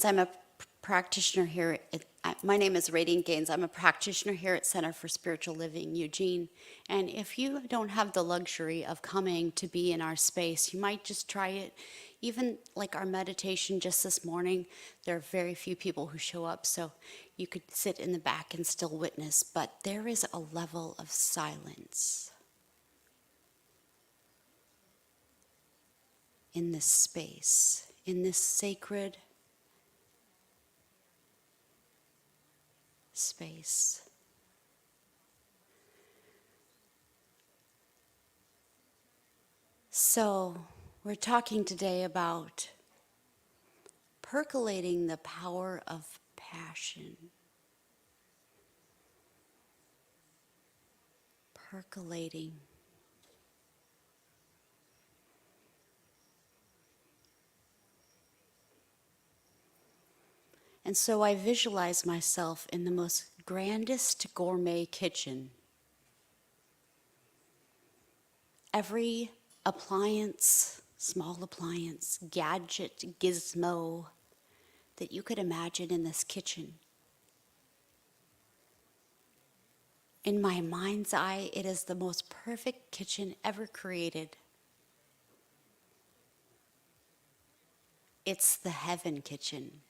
I'm a practitioner here. My name is Radiant Gaines. I'm a practitioner here at Center for Spiritual Living, Eugene. And if you don't have the luxury of coming to be in our space, you might just try it. Even like our meditation just this morning, there are very few people who show up, so you could sit in the back and still witness. But there is a level of silence in this space, in this sacred space. So, we're talking today about percolating the power of passion. Percolating. And so I visualize myself in the most grandest gourmet kitchen. Every appliance, small appliance, gadget, gizmo that you could imagine in this kitchen. In my mind's eye, it is the most perfect kitchen ever created. It's the heaven kitchen,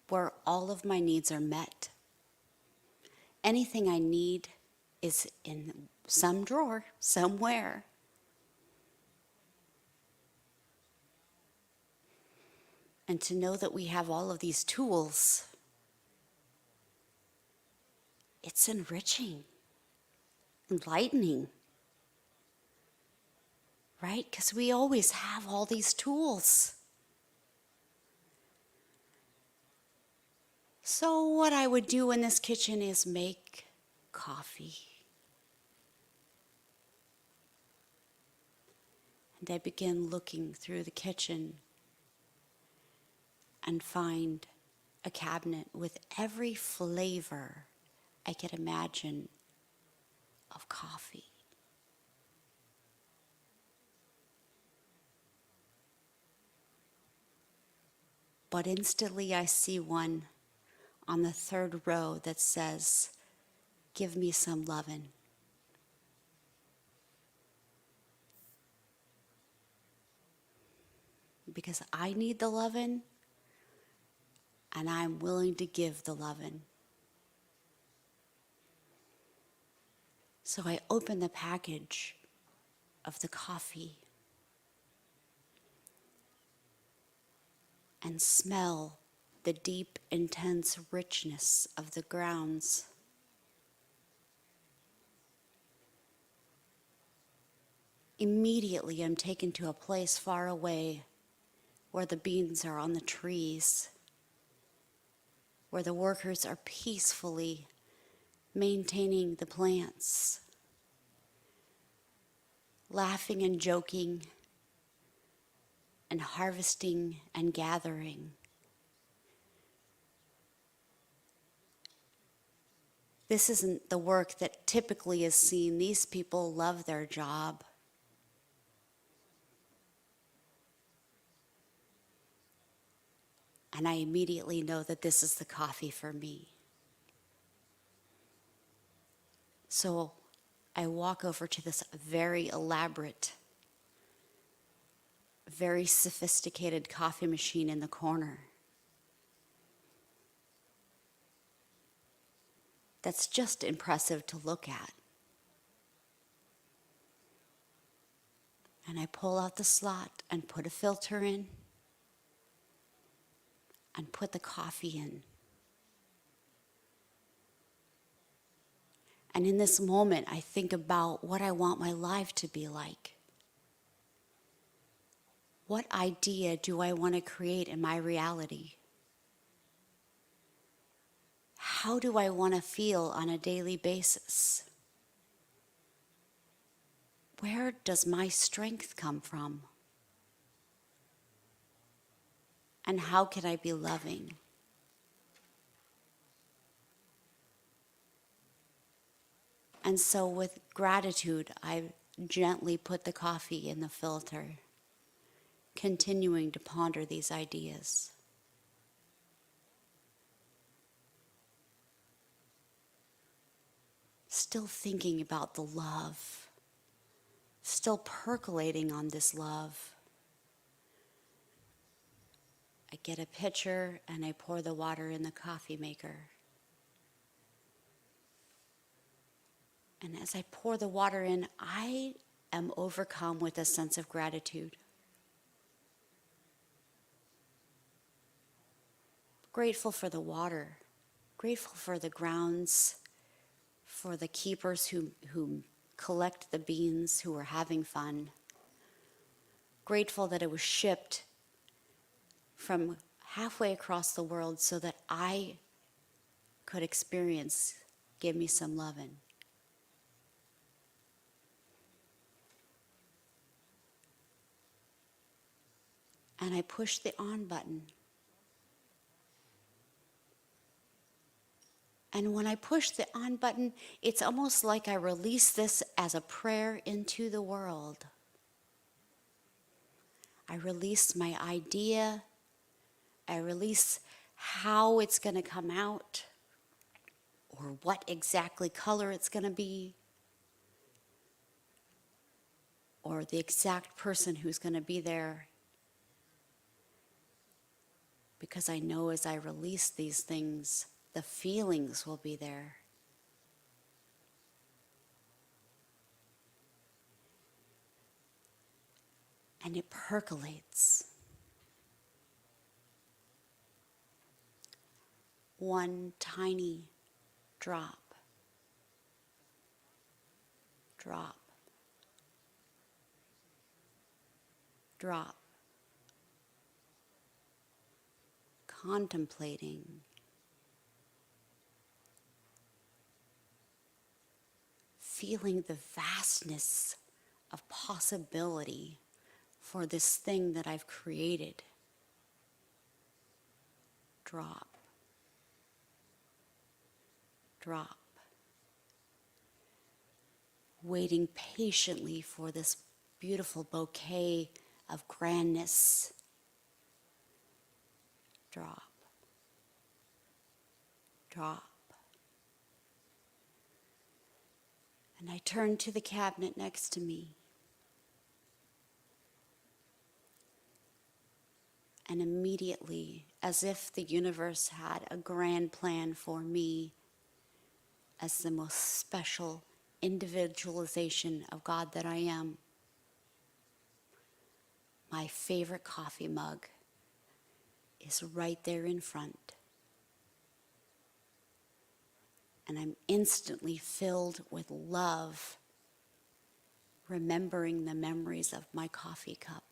where all of my needs are met. Anything I need is in some drawer, somewhere. And to know that we have all of these tools, it's enriching, enlightening, right? Because we always have all these tools. So what I would do in this kitchen is make coffee. And I begin looking through the kitchen and find a cabinet with every flavor I could imagine of coffee. But instantly I see one on the third row that says, "Give me some lovin'." Because I need the lovin', and I'm willing to give the lovin'. So I open the package of the coffee and smell the deep, intense richness of the grounds. Immediately I'm taken to a place far away where the beans are on the trees, where the workers are peacefully maintaining the plants, laughing and joking, and harvesting and gathering. This isn't the work that typically is seen. These people love their job. And I immediately know that this is the coffee for me. So I walk over to this very elaborate, very sophisticated coffee machine in the corner. That's just impressive to look at. And I pull out the slot and put a filter in and put the coffee in. And in this moment, I think about what I want my life to be like. What idea do I want to create in my reality? How do I want to feel on a daily basis? Where does my strength come from? And how can I be loving? And so with gratitude, I gently put the coffee in the filter, continuing to ponder these ideas. still thinking about the love, still percolating on this love. I get a pitcher and I pour the water in the coffee maker. And as I pour the water in, I am overcome with a sense of gratitude. Grateful for the water, grateful for the grounds, for the keepers who collect the beans, who are having fun. Grateful that it was shipped from halfway across the world so that I could experience, give me some lovin'. And I push the on button. And when I push the on button, it's almost like I release this as a prayer into the world. I release my idea. I release how it's going to come out, or what exactly color it's going to be, or the exact person who's going to be there. Because I know as I release these things, the feelings will be there. And it percolates. One tiny drop, drop, drop. Contemplating. Feeling the vastness of possibility for this thing that I've created. Drop. Drop. Waiting patiently for this beautiful bouquet of grandness. Drop. Drop. And I turn to the cabinet next to me. And immediately, as if the universe had a grand plan for me as the most special individualization of God that I am, my favorite coffee mug is right there in front. And I'm instantly filled with love, remembering the memories of my coffee cup.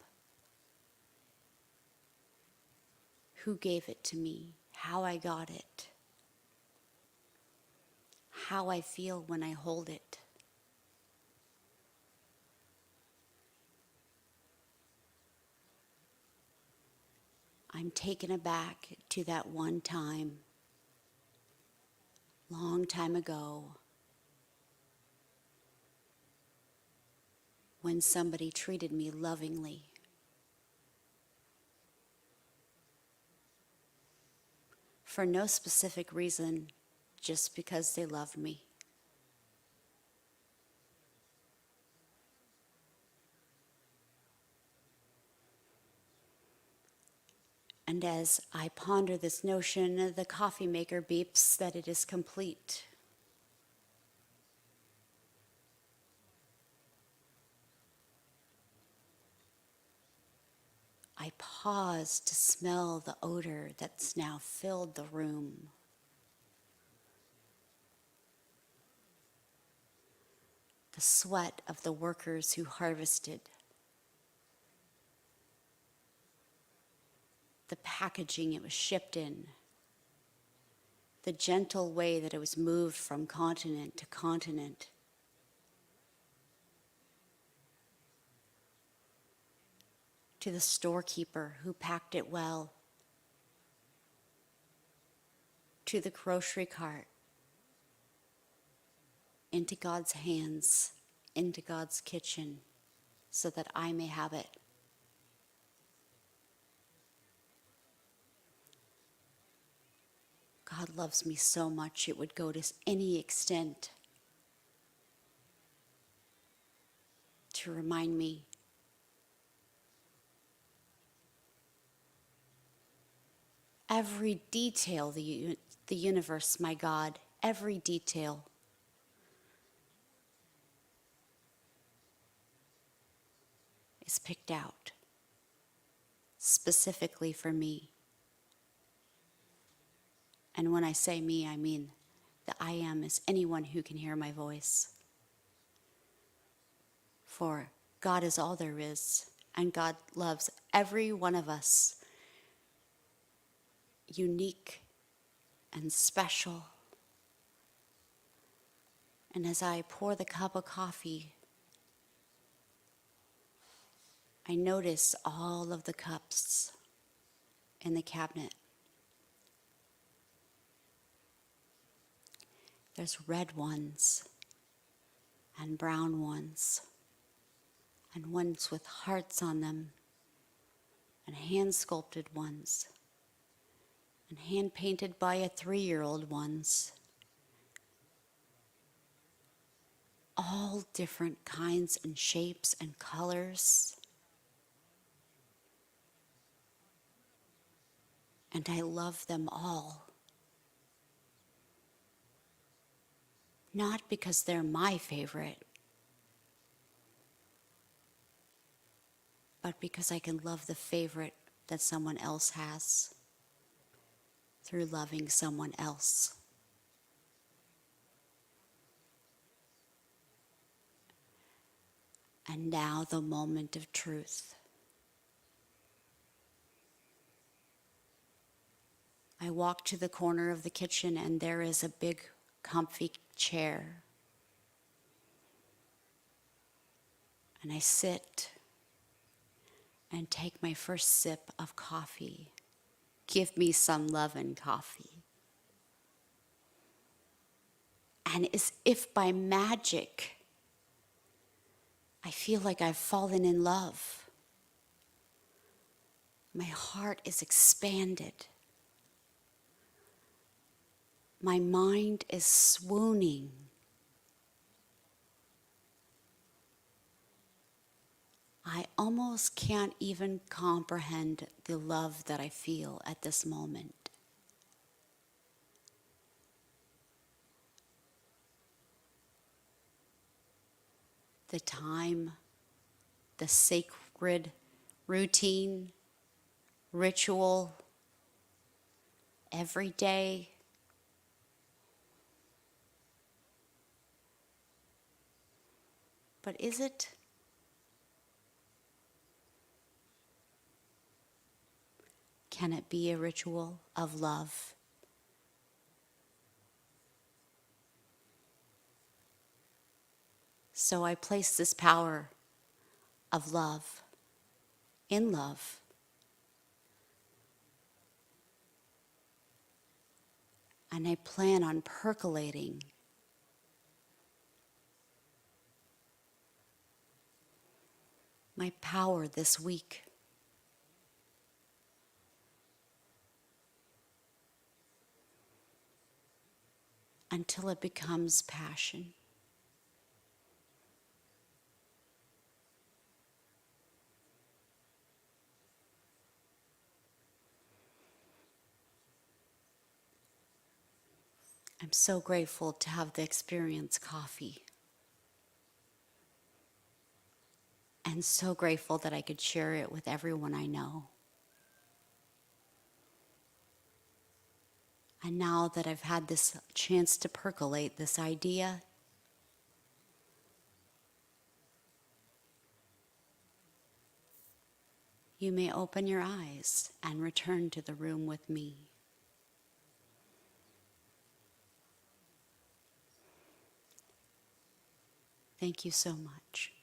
Who gave it to me, how I got it, how I feel when I hold it. I'm taken aback to that one time, long time ago, when somebody treated me lovingly. For no specific reason, just because they loved me. And as I ponder this notion, the coffee maker beeps that it is complete. I pause to smell the odor that's now filled the room. The sweat of the workers who harvested. The packaging it was shipped in. The gentle way that it was moved from continent to continent. To the storekeeper who packed it well. To the grocery cart. Into God's hands, into God's kitchen, so that I may have it. God loves me so much it would go to any extent to remind me every detail, the universe, my God, every detail is picked out specifically for me. And when I say me, I mean the I am is anyone who can hear my voice. For God is all there is, and God loves every one of us unique and special. And as I pour the cup of coffee, I notice all of the cups in the cabinet. There's red ones and brown ones and ones with hearts on them and hand-sculpted ones and hand-painted by a 3-year-old ones. All different kinds and shapes and colors. And I love them all. Not because they're my favorite, but because I can love the favorite that someone else has through loving someone else. And now the moment of truth. I walk to the corner of the kitchen and there is a big, comfy chair. And I sit and take my first sip of coffee. Give me some love and coffee. And as if by magic, I feel like I've fallen in love. My heart is expanded. My mind is swooning. I almost can't even comprehend the love that I feel at this moment. The time, the sacred routine, ritual, every day. But is it? Can it be a ritual of love? So I place this power of love in love. And I plan on percolating my power this week. Until it becomes passion. I'm so grateful to have the experience coffee. And so grateful that I could share it with everyone I know. And now that I've had this chance to percolate this idea, you may open your eyes and return to the room with me. Thank you so much.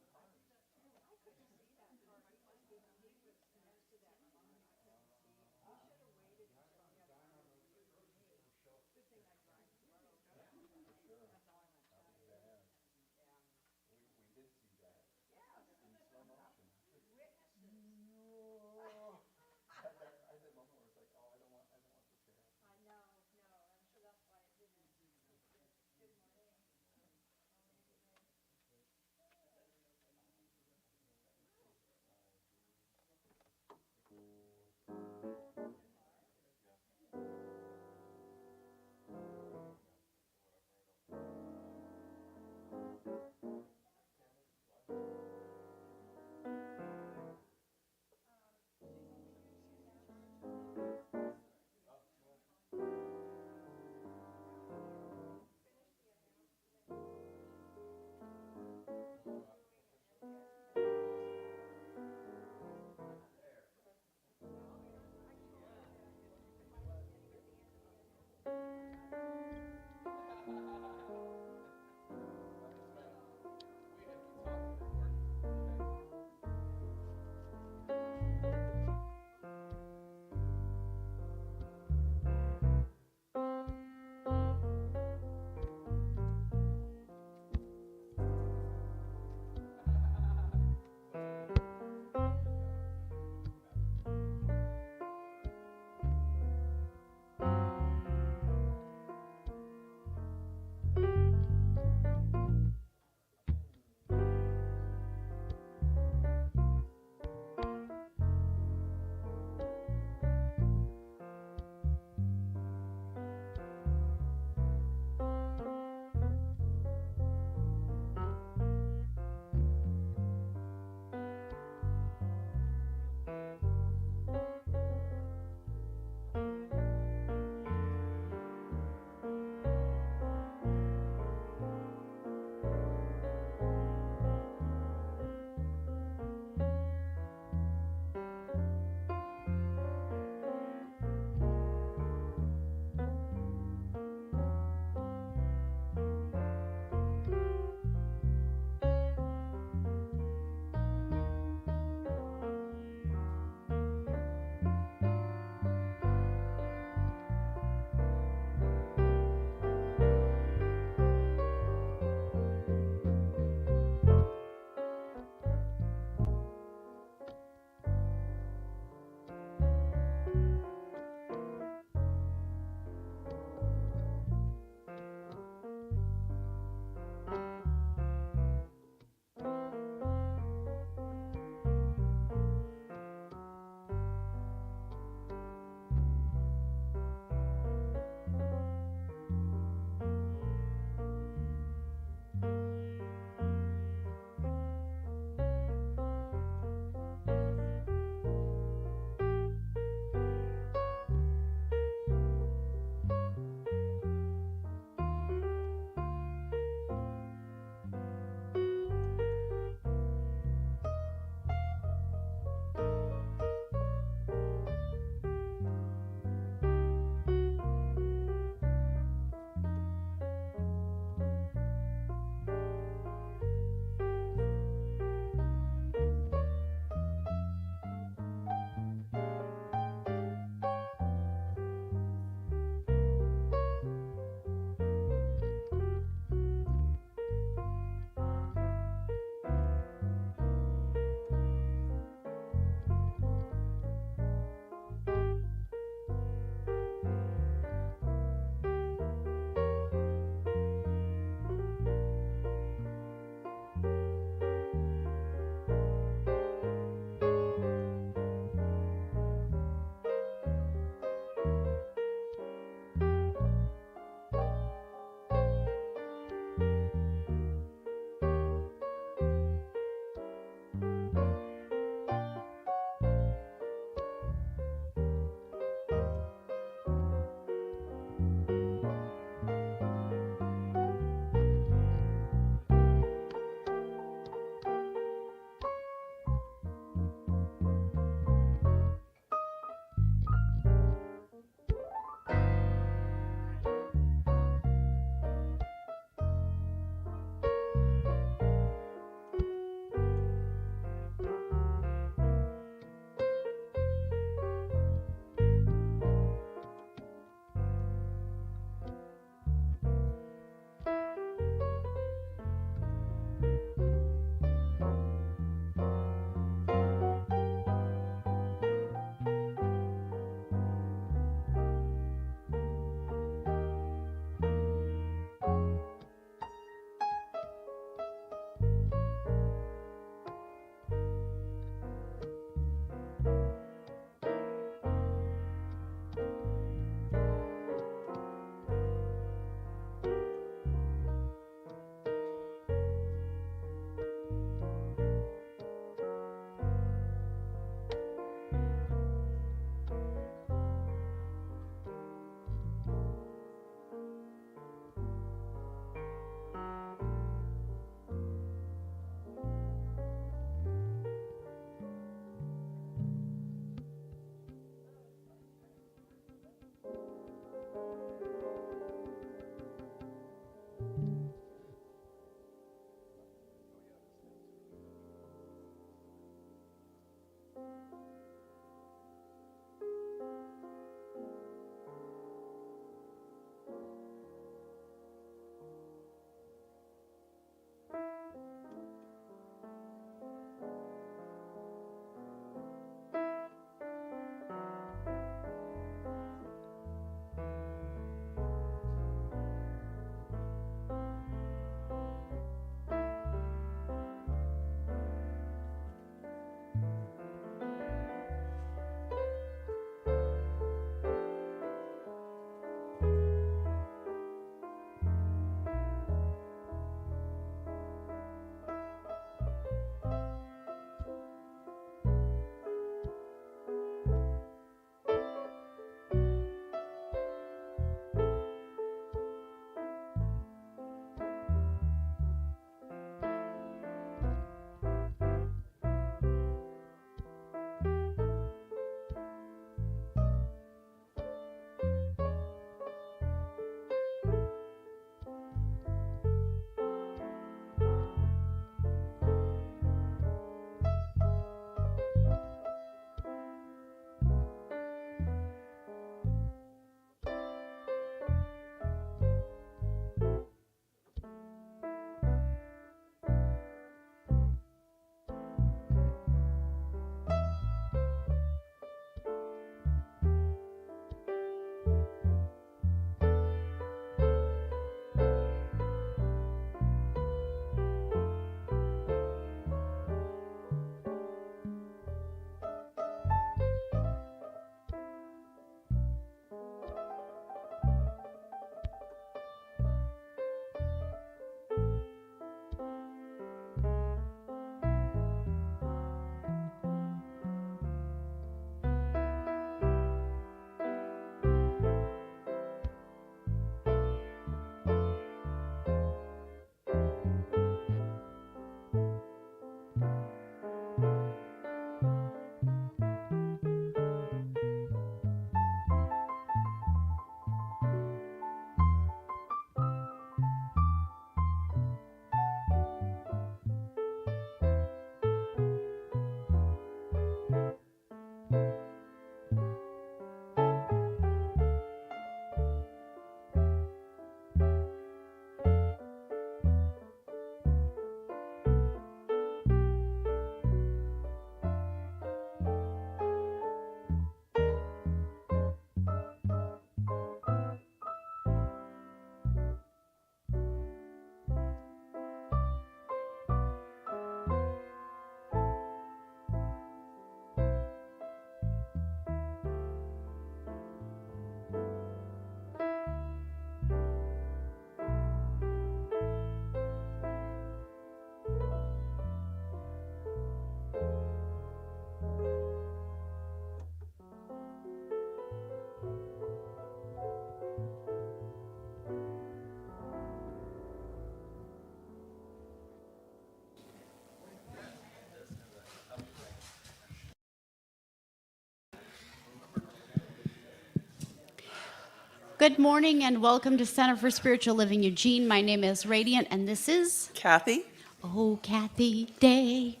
Good morning and welcome to Center for Spiritual Living Eugene. My name is Radiant and this is Kathy. Oh, Kathy Day.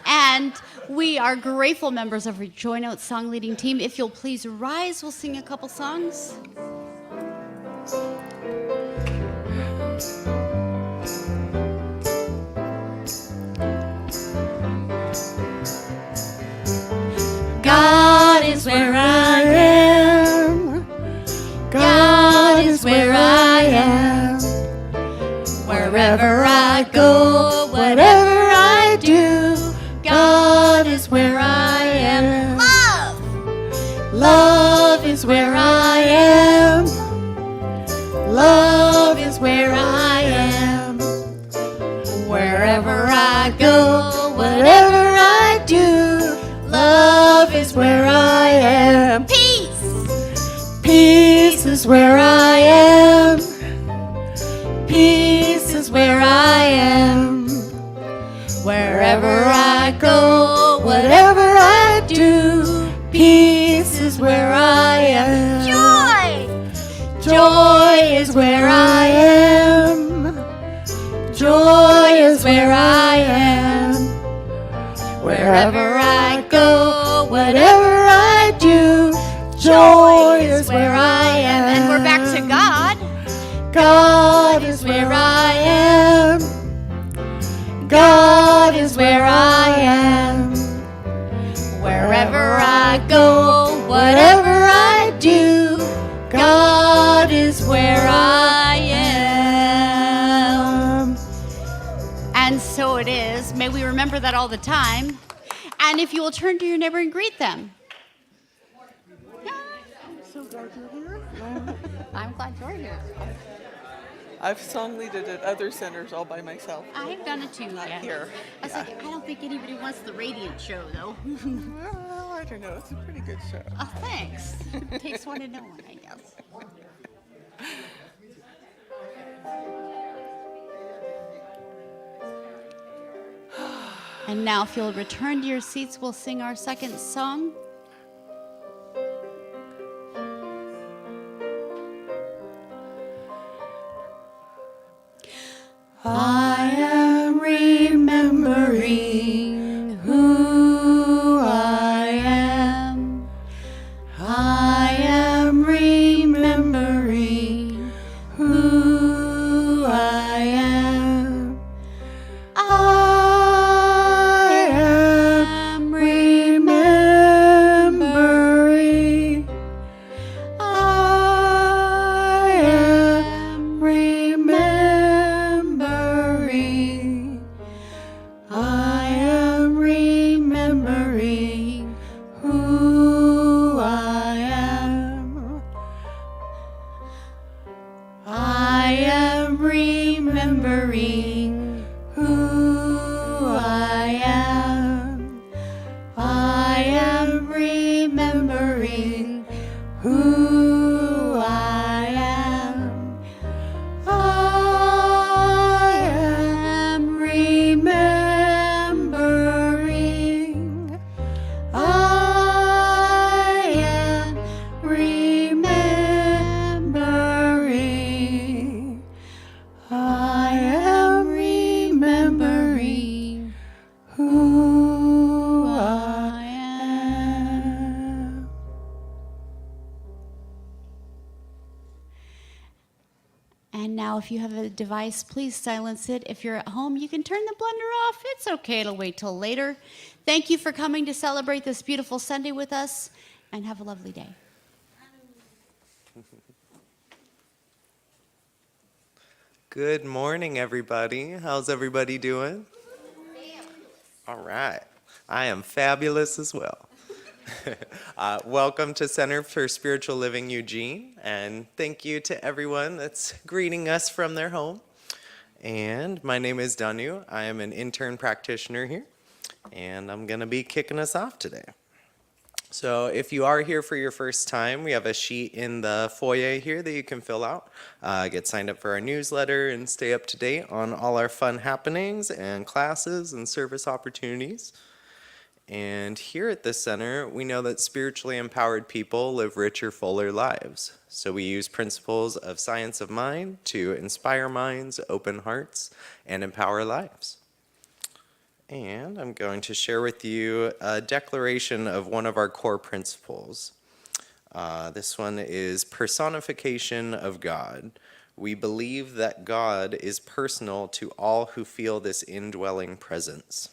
And we are grateful members of our Joy Note song leading team. If you'll please rise, we'll sing a couple songs. God is where I am. God is where I am. Wherever I go, whatever I do, God is where I am. Love! Love is where I am. Love is where I am. Wherever I go, whatever I do, love is where I am. Peace! Peace is where I am. Peace is where I am. Wherever I go, whatever I do, peace is where I am. Joy! Joy is where I am. Joy is where I am. Wherever I go, whatever I do, joy is where I am. And we're back to God. God is where I am. God is where I am. Wherever I go, whatever I do, God is where I am. And so it is. May we remember that all the time. And if you will turn to your neighbor and greet them. I'm so glad you're here. I'm glad you're here. I've song leaded at other centers all by myself. I've done it too. Not Yeah. here. I was like, I don't think anybody wants the Radiant show, though. Well, I don't know. It's a pretty good show. Oh, thanks. Takes one to know one, I guess. And now, if you'll return to your seats, we'll sing our second song. I am remembering who I am. I am remembering who I am. I am remembering. I am remembering. I am remembering who I am. I am remembering who I am. I am remembering who I am. I am remembering. I am remembering. I am remembering who I am. And now, if you have a device, please silence it. If you're at home, you can turn the blender off. It's okay, it'll wait till later. Thank you for coming to celebrate this beautiful Sunday with us, and have a lovely day. Good morning, everybody. How's everybody doing? All right. I am fabulous as well. Welcome to Center for Spiritual Living Eugene, and thank you to everyone that's greeting us from their home. And my name is Danu. I am an intern practitioner here, and I'm going to be kicking us off today. So if you are here for your first time, we have a sheet in the foyer here that you can fill out. Get signed up for our newsletter and stay up to date on all our fun happenings and classes and service opportunities. And here at the center, we know that spiritually empowered people live richer, fuller lives. So we use principles of science of mind to inspire minds, open hearts, and empower lives. And I'm going to share with you a declaration of one of our core principles. This one is personification of God. We believe that God is personal to all who feel this indwelling presence.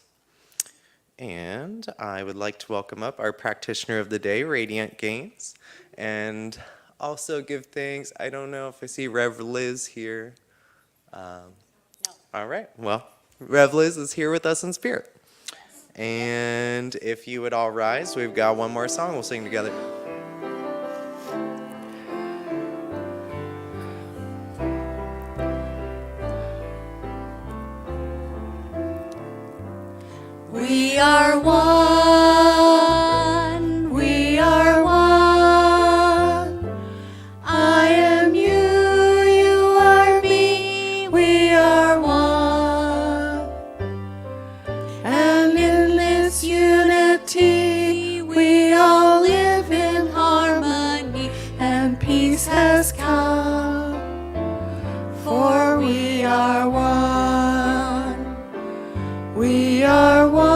And I would like to welcome up our practitioner of the day, Radiant Gains, and also give thanks. I don't know if I see Rev Liz here. No. All right, well, Rev Liz is here with us in spirit. And if you would all rise, we've got one more song we'll sing together. We are one, we are one. I am you, you are me, we are one. And in this unity, we all live in harmony, and peace has come, for we are one. We are one.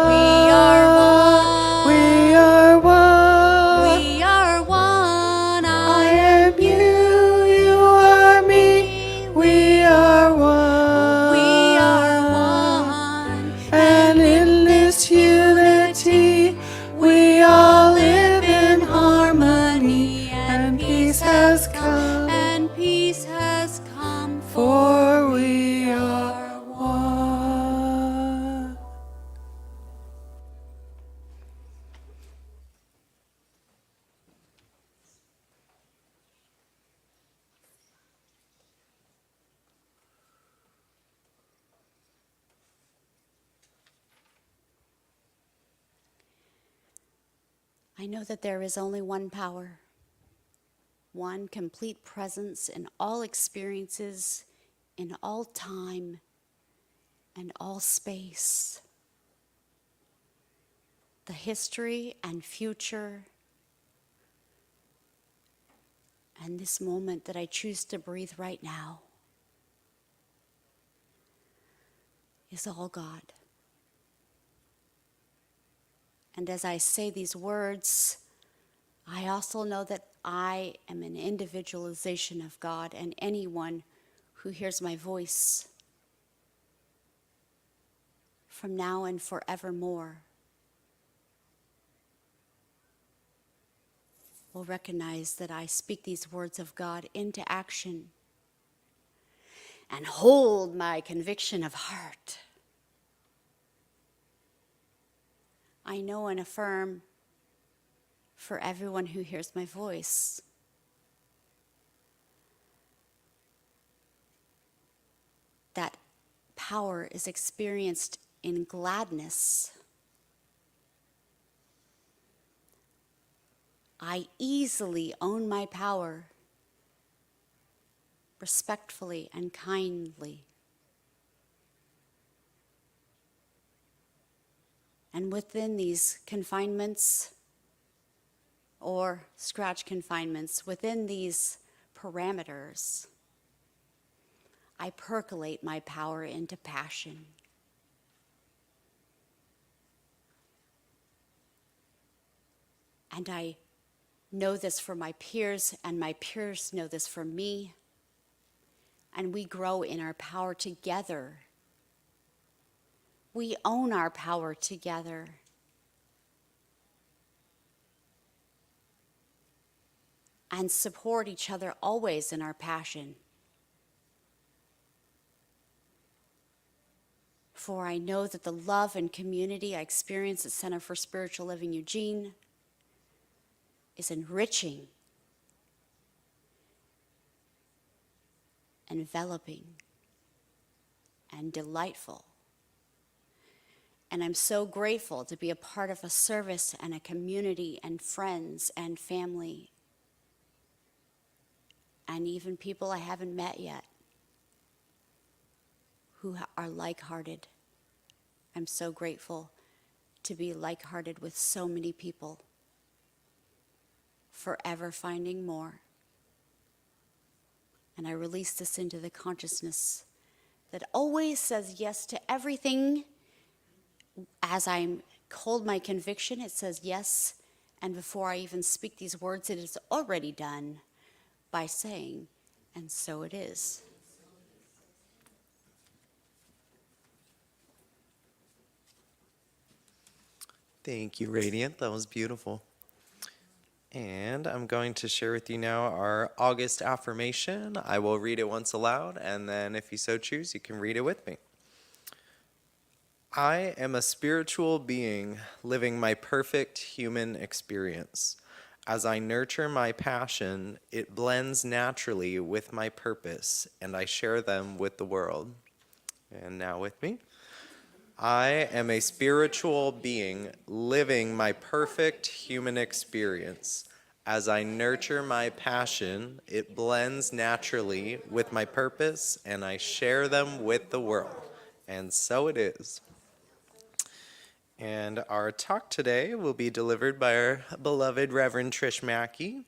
We are one. We are one. We are one. I am you. You are me. We are one. We are one. And in this unity, we all live in harmony, and peace has come. And peace has come. For we are one. I know that there is only one power, one complete presence in all experiences, in all time, and all space. The history and future, and this moment that I choose to breathe right now, is all God. And as I say these words, I also know that I am an individualization of God, and anyone who hears my voice from now and forevermore will recognize that I speak these words of God into action and hold my conviction of heart. I know and affirm for everyone who hears my voice that power is experienced in gladness. I easily own my power, respectfully and kindly. And within these confinements, or scratch confinements, within these parameters, I percolate my power into passion. And I know this for my peers, and my peers know this for me. And we grow in our power together. We own our power together. And support each other always in our passion. For I know that the love and community I experience at Center for Spiritual Living Eugene is enriching, enveloping, and delightful. And I'm so grateful to be a part of a service and a community and friends and family and even people I haven't met yet who are like-hearted. I'm so grateful to be like-hearted with so many people, forever finding more. And I release this into the consciousness that always says yes to everything. As I hold my conviction, it says yes. And before I even speak these words, it is already done by saying, and so it is. Thank you, Radiant. That was beautiful. And I'm going to share with you now our August affirmation. I will read it once aloud, and then if you so choose, you can read it with me. I am a spiritual being living my perfect human experience. As I nurture my passion, it blends naturally with my purpose, and I share them with the world. And now with me. I am a spiritual being living my perfect human experience. As I nurture my passion, it blends naturally with my purpose, and I share them with the world. And so it is. And our talk today will be delivered by our beloved Reverend Trish Mackey.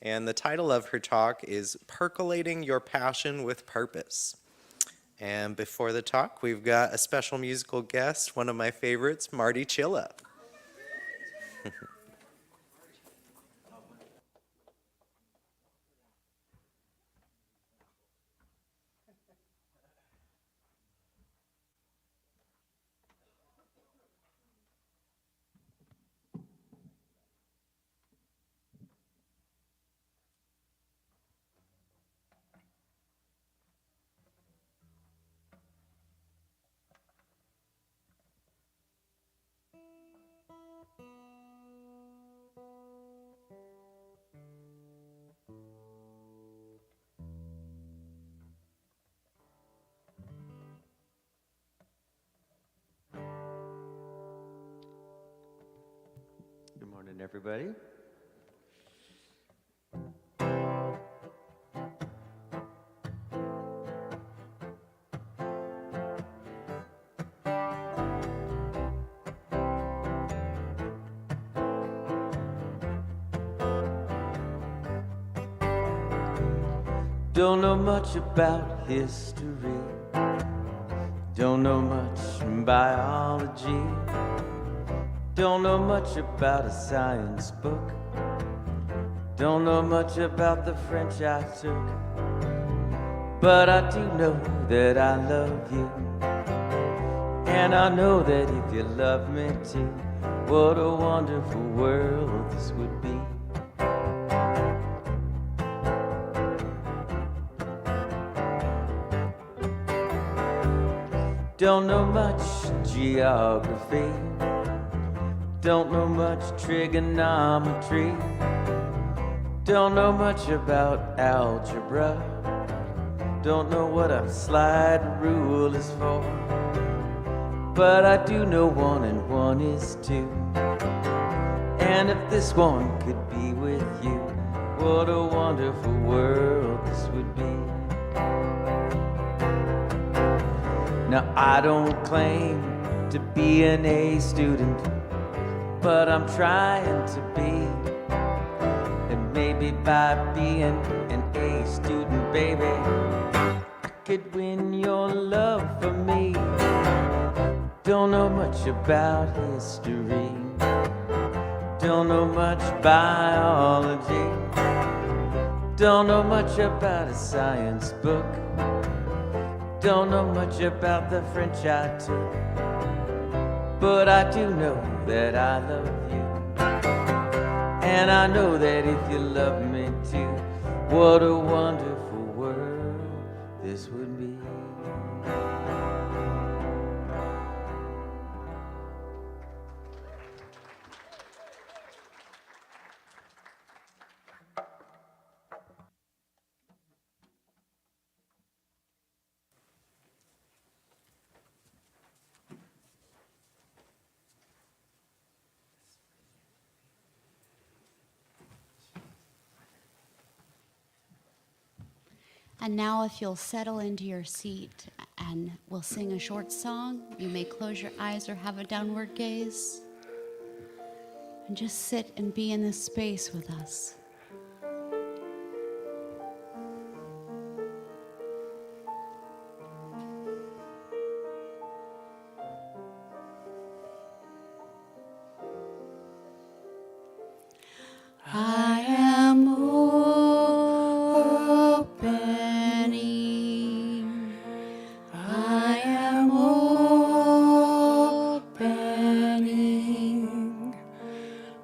And the title of her talk is Percolating Your Passion with Purpose. And before the talk, we've got a special musical guest, one of my favorites, Marty Csle. Good morning, everybody. Don't know much about history. Don't know much biology. Don't know much about a science book. Don't know much about the French I took. But I do know that I love you. And I know that if you love me too, what a wonderful world this would be. Don't know much geography. Don't know much trigonometry. Don't know much about algebra. Don't know what a slide rule is for. But I do know 1 and 1 is 2. And if this one could be with you, what a wonderful world this would be. Now I don't claim to be an A student, but I'm trying to be. And maybe by being an A student, baby, I could win your love for me. Don't know much about history. Don't know much biology. Don't know much about a science book. Don't know much about the French I took. But I do know that I love you. And I know that if you love me too, what a wonderful world this would be. And now if you'll settle into your seat and we'll sing a short song, you may close your eyes or have a downward gaze. and just sit and be in this space with us. I am opening. I am opening.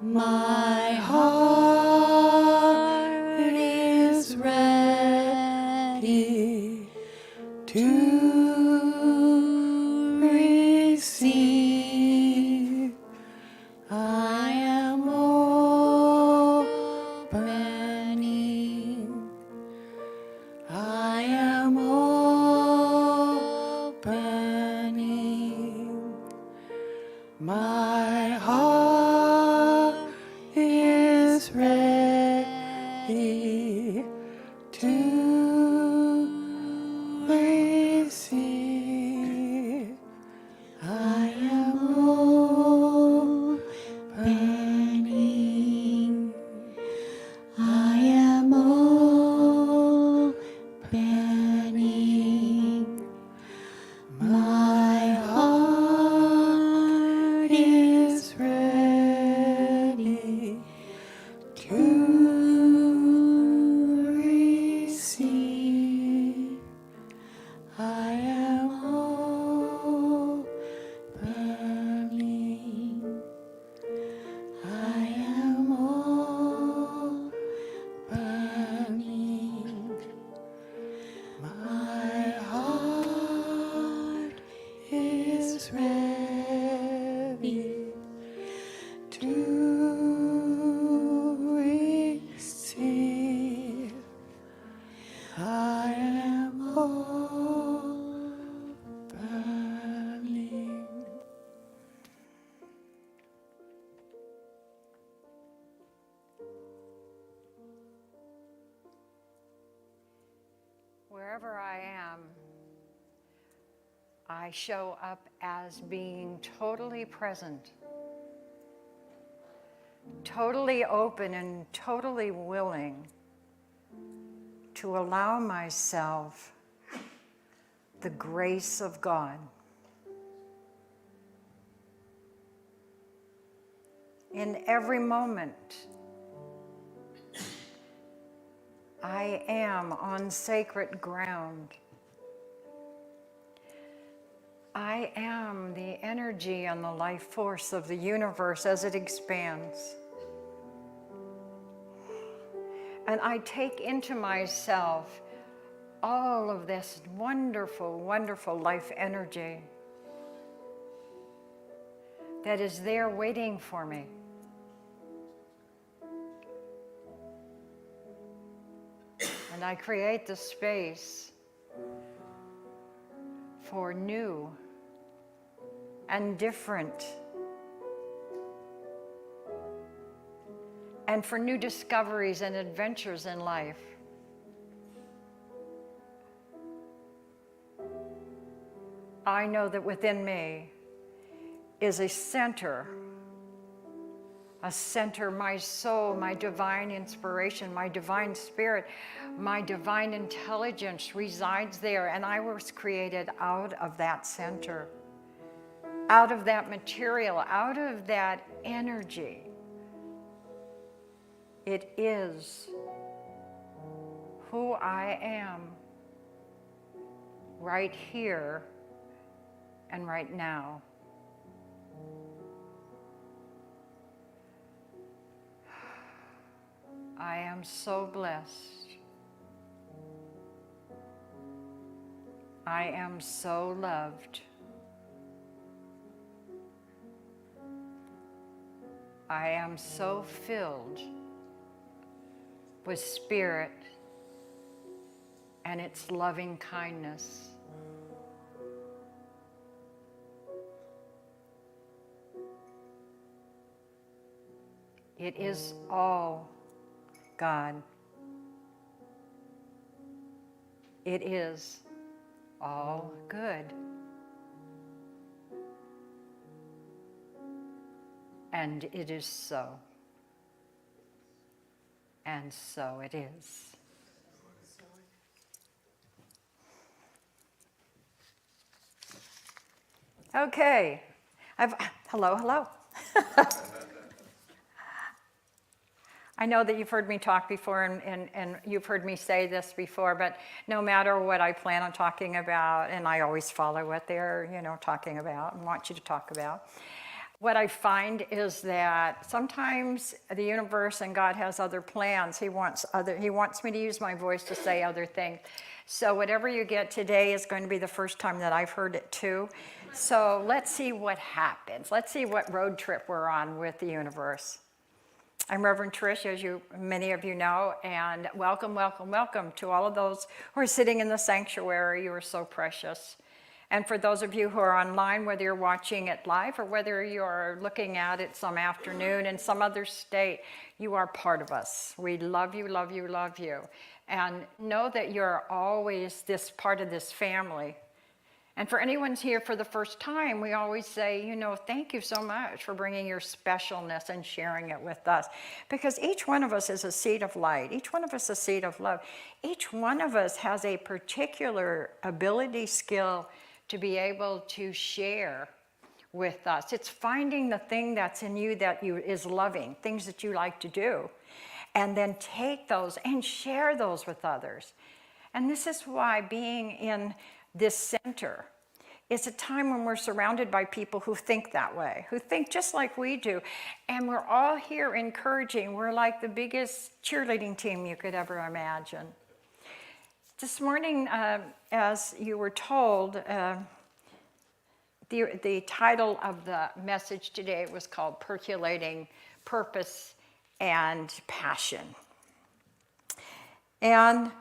My heart is ready to receive. I am opening. I am opening. My heart is ready to receive. I am opening. I am opening. My heart is ready to receive. I am opening. I am opening. My heart is ready to receive. I am opening. Wherever I am, I show up as being totally present, totally open, and totally willing to allow myself the grace of God. In every moment, I am on sacred ground. I am the energy and the life force of the universe as it expands. And I take into myself all of this wonderful, wonderful life energy that is there waiting for me. And I create the space for new and different, and for new discoveries and adventures in life. I know that within me is a center, my soul, my divine inspiration, my divine spirit, my divine intelligence resides there, and I was created out of that center, out of that material, out of that energy. It is who I am right here and right now. I am so blessed. I am so loved. I am so filled with spirit and its loving kindness. It is all God. It is all good. And it is so. And so it is. Okay. Hello. I know that you've heard me talk before and you've heard me say this before, but no matter what I plan on talking about, and I always follow what they're, talking about and want you to talk about, what I find is that sometimes the universe and God has other plans. He wants me to use my voice to say other things. So whatever you get today is going to be the first time that I've heard it too. So let's see what happens. Let's see what road trip we're on with the universe. I'm Reverend Trish, as many of you know, and welcome to all of those who are sitting in the sanctuary. You are so precious. And for those of you who are online, whether you're watching it live or whether you're looking at it some afternoon in some other state, you are part of us. We love you. And know that you're always this part of this family. And for anyone here for the first time, we always say, thank you so much for bringing your specialness and sharing it with us. Because each one of us is a seed of light. Each one of us is a seed of love. Each one of us has a particular ability, skill to be able to share with us. It's finding the thing that's in you that is loving, things that you like to do, and then take those and share those with others. And this is why being in this center is a time when we're surrounded by people who think that way, who think just like we do. And we're all here encouraging. We're like the biggest cheerleading team you could ever imagine. This morning, as you were told, the title of the message today was called Percolating Purpose and Passion. And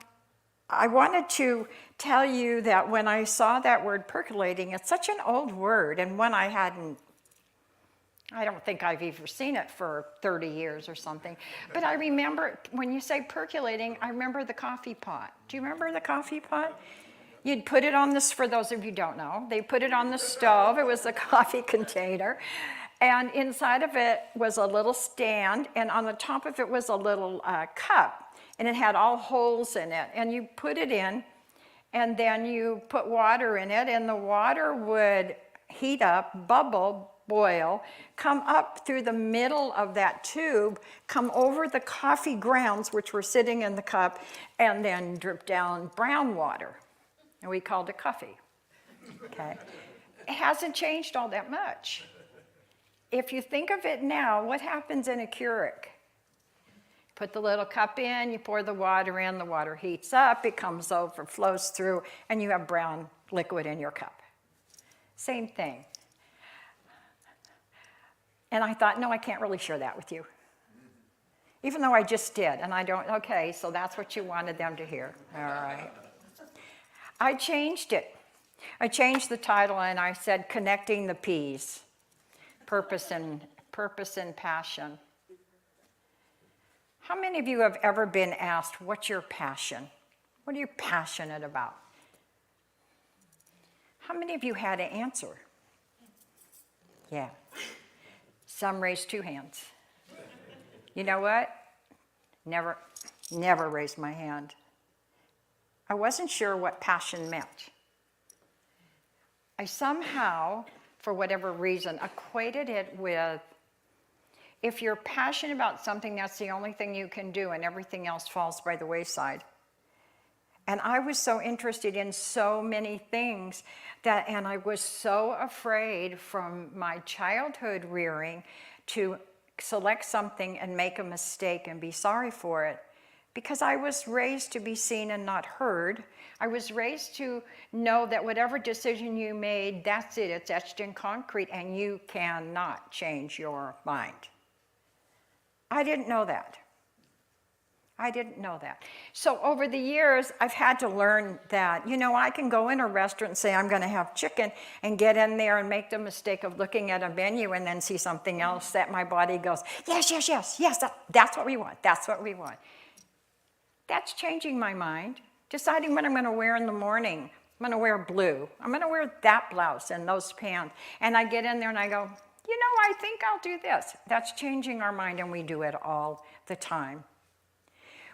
I wanted to tell you that when I saw that word percolating, it's such an old word and one I don't think I've ever seen it for 30 years or something. But I remember, when you say percolating, I remember the coffee pot. Do you remember the coffee pot? You'd put it on this, for those of you who don't know, they put it on the stove. It was a coffee container. And inside of it was a little stand, and on the top of it was a little cup. And it had all holes in it. And you put it in, and then you put water in it, and the water would heat up, bubble, boil, come up through the middle of that tube, come over the coffee grounds, which were sitting in the cup, and then drip down brown water. And we called it coffee. Okay? It hasn't changed all that much. If you think of it now, what happens in a Keurig? Put the little cup in, you pour the water heats up, it comes over, flows through, and you have brown liquid in your cup. Same thing. And I thought, no, I can't really share that with you. Even though I just did, and I don't, okay, so that's what you wanted them to hear. All right. I changed it. I changed the title and I said, Connecting the P's, Purpose and Passion. How many of you have ever been asked, what's your passion? What are you passionate about? How many of you had to answer? Yeah. Some raised 2 hands. You know what? Never raised my hand. I wasn't sure what passion meant. I somehow, for whatever reason, equated it with, if you're passionate about something, that's the only thing you can do, and everything else falls by the wayside. And I was so interested in so many things and I was so afraid from my childhood rearing to select something and make a mistake and be sorry for it. Because I was raised to be seen and not heard. I was raised to know that whatever decision you made, that's it, it's etched in concrete, and you cannot change your mind. I didn't know that. So over the years, I've had to learn that, I can go in a restaurant and say I'm going to have chicken and get in there and make the mistake of looking at a menu and then see something else that my body goes, yes, that's what we want. That's changing my mind, deciding what I'm going to wear in the morning. I'm going to wear blue. I'm going to wear that blouse and those pants. And I get in there and I go, I think I'll do this. That's changing our mind, and we do it all the time.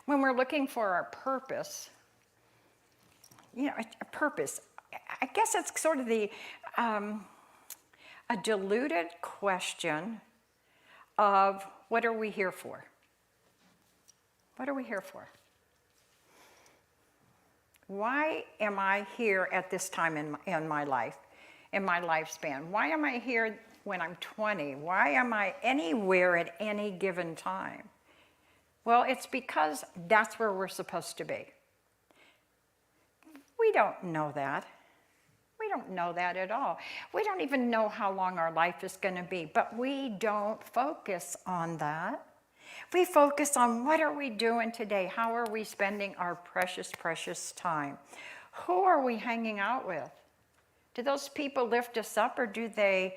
When we're looking for our purpose, a purpose, I guess it's sort of a diluted question of what are we here for? What are we here for? Why am I here at this time in my life, in my lifespan? Why am I here when I'm 20? Why am I anywhere at any given time? Well, it's because that's where we're supposed to be. We don't know that. We don't know that at all. We don't even know how long our life is going to be, but we don't focus on that. We focus on what are we doing today? How are we spending our precious, precious time? Who are we hanging out with? Do those people lift us up, or do they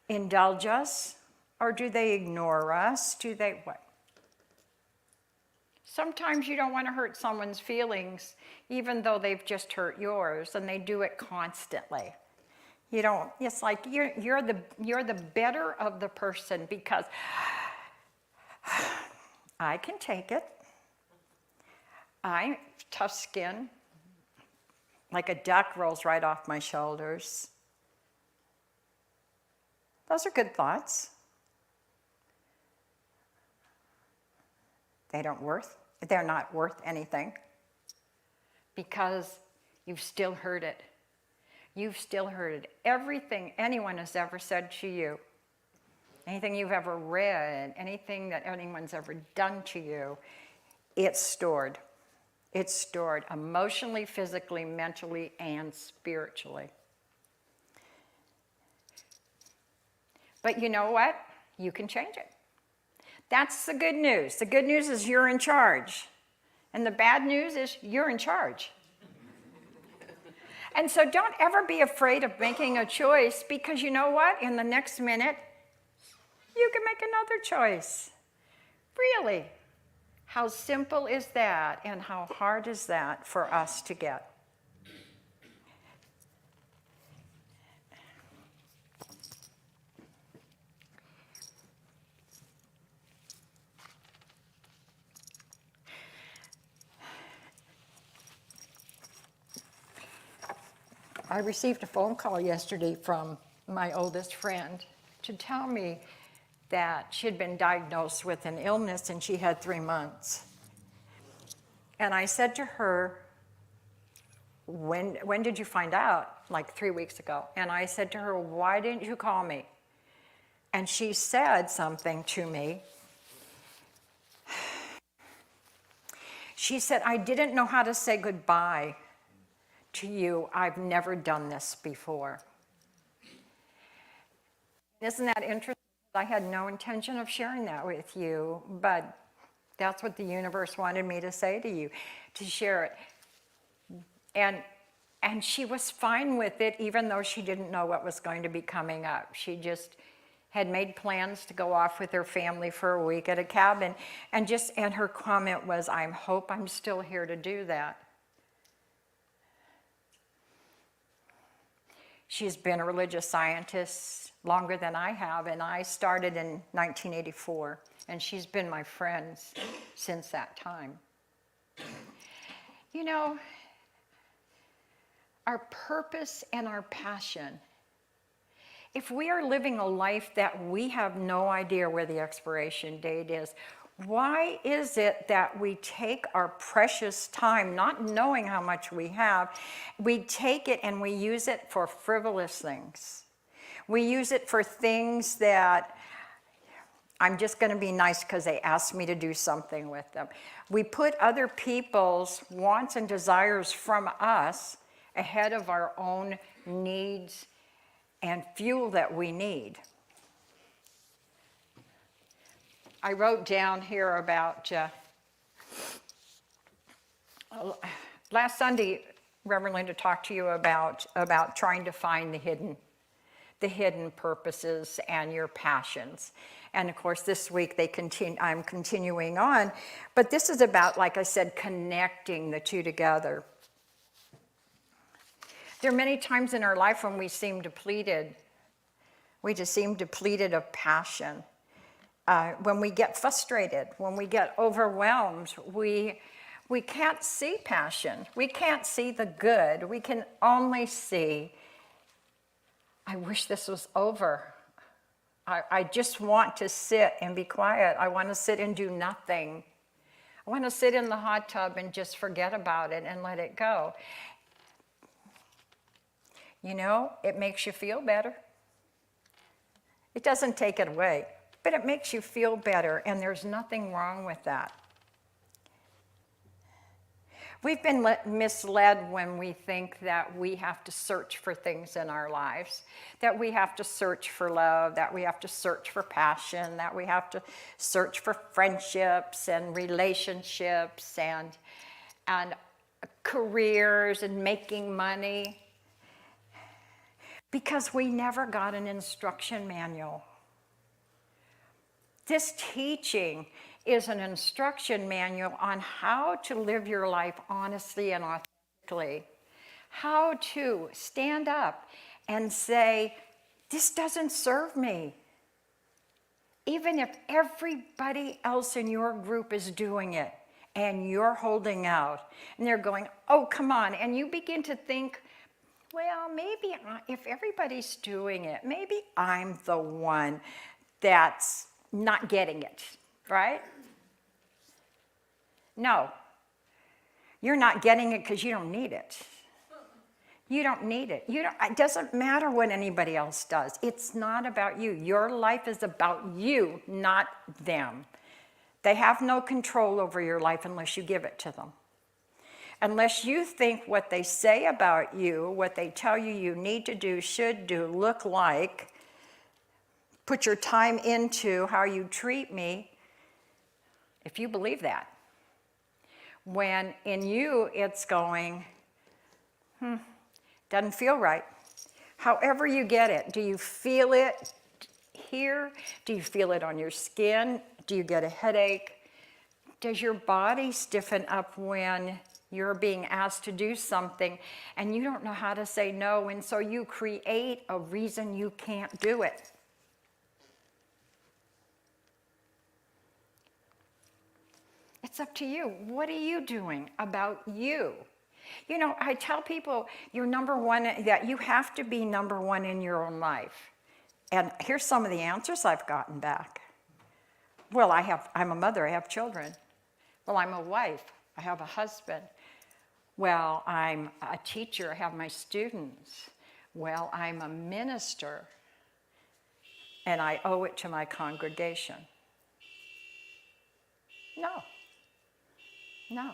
indulge us, or do they ignore us? Do they what? Sometimes you don't want to hurt someone's feelings, even though they've just hurt yours, and they do it constantly. You don't. It's like you're the better of the person because I can take it. I'm tough skin, like a duck rolls right off my shoulders. Those are good thoughts. They're not worth anything because you've still heard it. You've still heard it. Everything anyone has ever said to you, anything you've ever read, anything that anyone's ever done to you, it's stored. It's stored emotionally, physically, mentally, and spiritually. But you know what? You can change it. That's the good news. The good news is you're in charge. And the bad news is you're in charge. And so don't ever be afraid of making a choice, because you know what? In the next minute, you can make another choice. Really. How simple is that, and how hard is that for us to get? I received a phone call yesterday from my oldest friend to tell me that she had been diagnosed with an illness and she had 3 months. And I said to her, when did you find out? Like 3 weeks ago. And I said to her, why didn't you call me? And she said something to me. She said, I didn't know how to say goodbye to you. I've never done this before. Isn't that interesting? I had no intention of sharing that with you, but that's what the universe wanted me to say to you, to share it. And she was fine with it, even though she didn't know what was going to be coming up. She just had made plans to go off with her family for a week at a cabin, and her comment was, I hope I'm still here to do that. She's been a religious scientist longer than I have, and I started in 1984, and she's been my friend since that time. You know, our purpose and our passion, if we are living a life that we have no idea where the expiration date is, why is it that we take our precious time, not knowing how much we have, we take it and we use it for frivolous things? We use it for things that I'm just going to be nice because they asked me to do something with them. We put other people's wants and desires from us ahead of our own needs and fuel that we need. I wrote down here about, last Sunday, Reverend Linda talked to you about trying to find the hidden purposes and your passions. And of course, this week I'm continuing on, but this is about, like I said, connecting the two together. There are many times in our life when we seem depleted, We just seem depleted of passion. When we get frustrated, when we get overwhelmed, we can't see passion. We can't see the good. We can only see, I wish this was over. I just want to sit and be quiet. I want to sit and do nothing. I want to sit in the hot tub and just forget about it and let it go. You know, it makes you feel better. It doesn't take it away, but it makes you feel better, and there's nothing wrong with that. We've been misled when we think that we have to search for things in our lives, that we have to search for love, that we have to search for passion, that we have to search for friendships and relationships and careers and making money, because we never got an instruction manual. This teaching is an instruction manual on how to live your life honestly and authentically. How to stand up and say, this doesn't serve me. Even if everybody else in your group is doing it and you're holding out and they're going, oh, come on. And you begin to think, well, maybe if everybody's doing it, maybe I'm the one that's not getting it, right? No, you're not getting it because you don't need it. You don't need it. It doesn't matter what anybody else does. It's not about you. Your life is about you, not them. They have no control over your life unless you give it to them. Unless you think what they say about you, what they tell you you need to do, should do, look like, put your time into how you treat me, if you believe that. When in you it's going, doesn't feel right. However you get it, do you feel it here? Do you feel it on your skin? Do you get a headache? Does your body stiffen up when you're being asked to do something and you don't know how to say no, and so you create a reason you can't do it? It's up to you. What are you doing about you? You know, I tell people you're number one, that you have to be number one in your own life. And here's some of the answers I've gotten back. Well, I'm a mother, I have children. Well, I'm a wife, I have a husband. Well, I'm a teacher, I have my students. Well, I'm a minister, and I owe it to my congregation. No.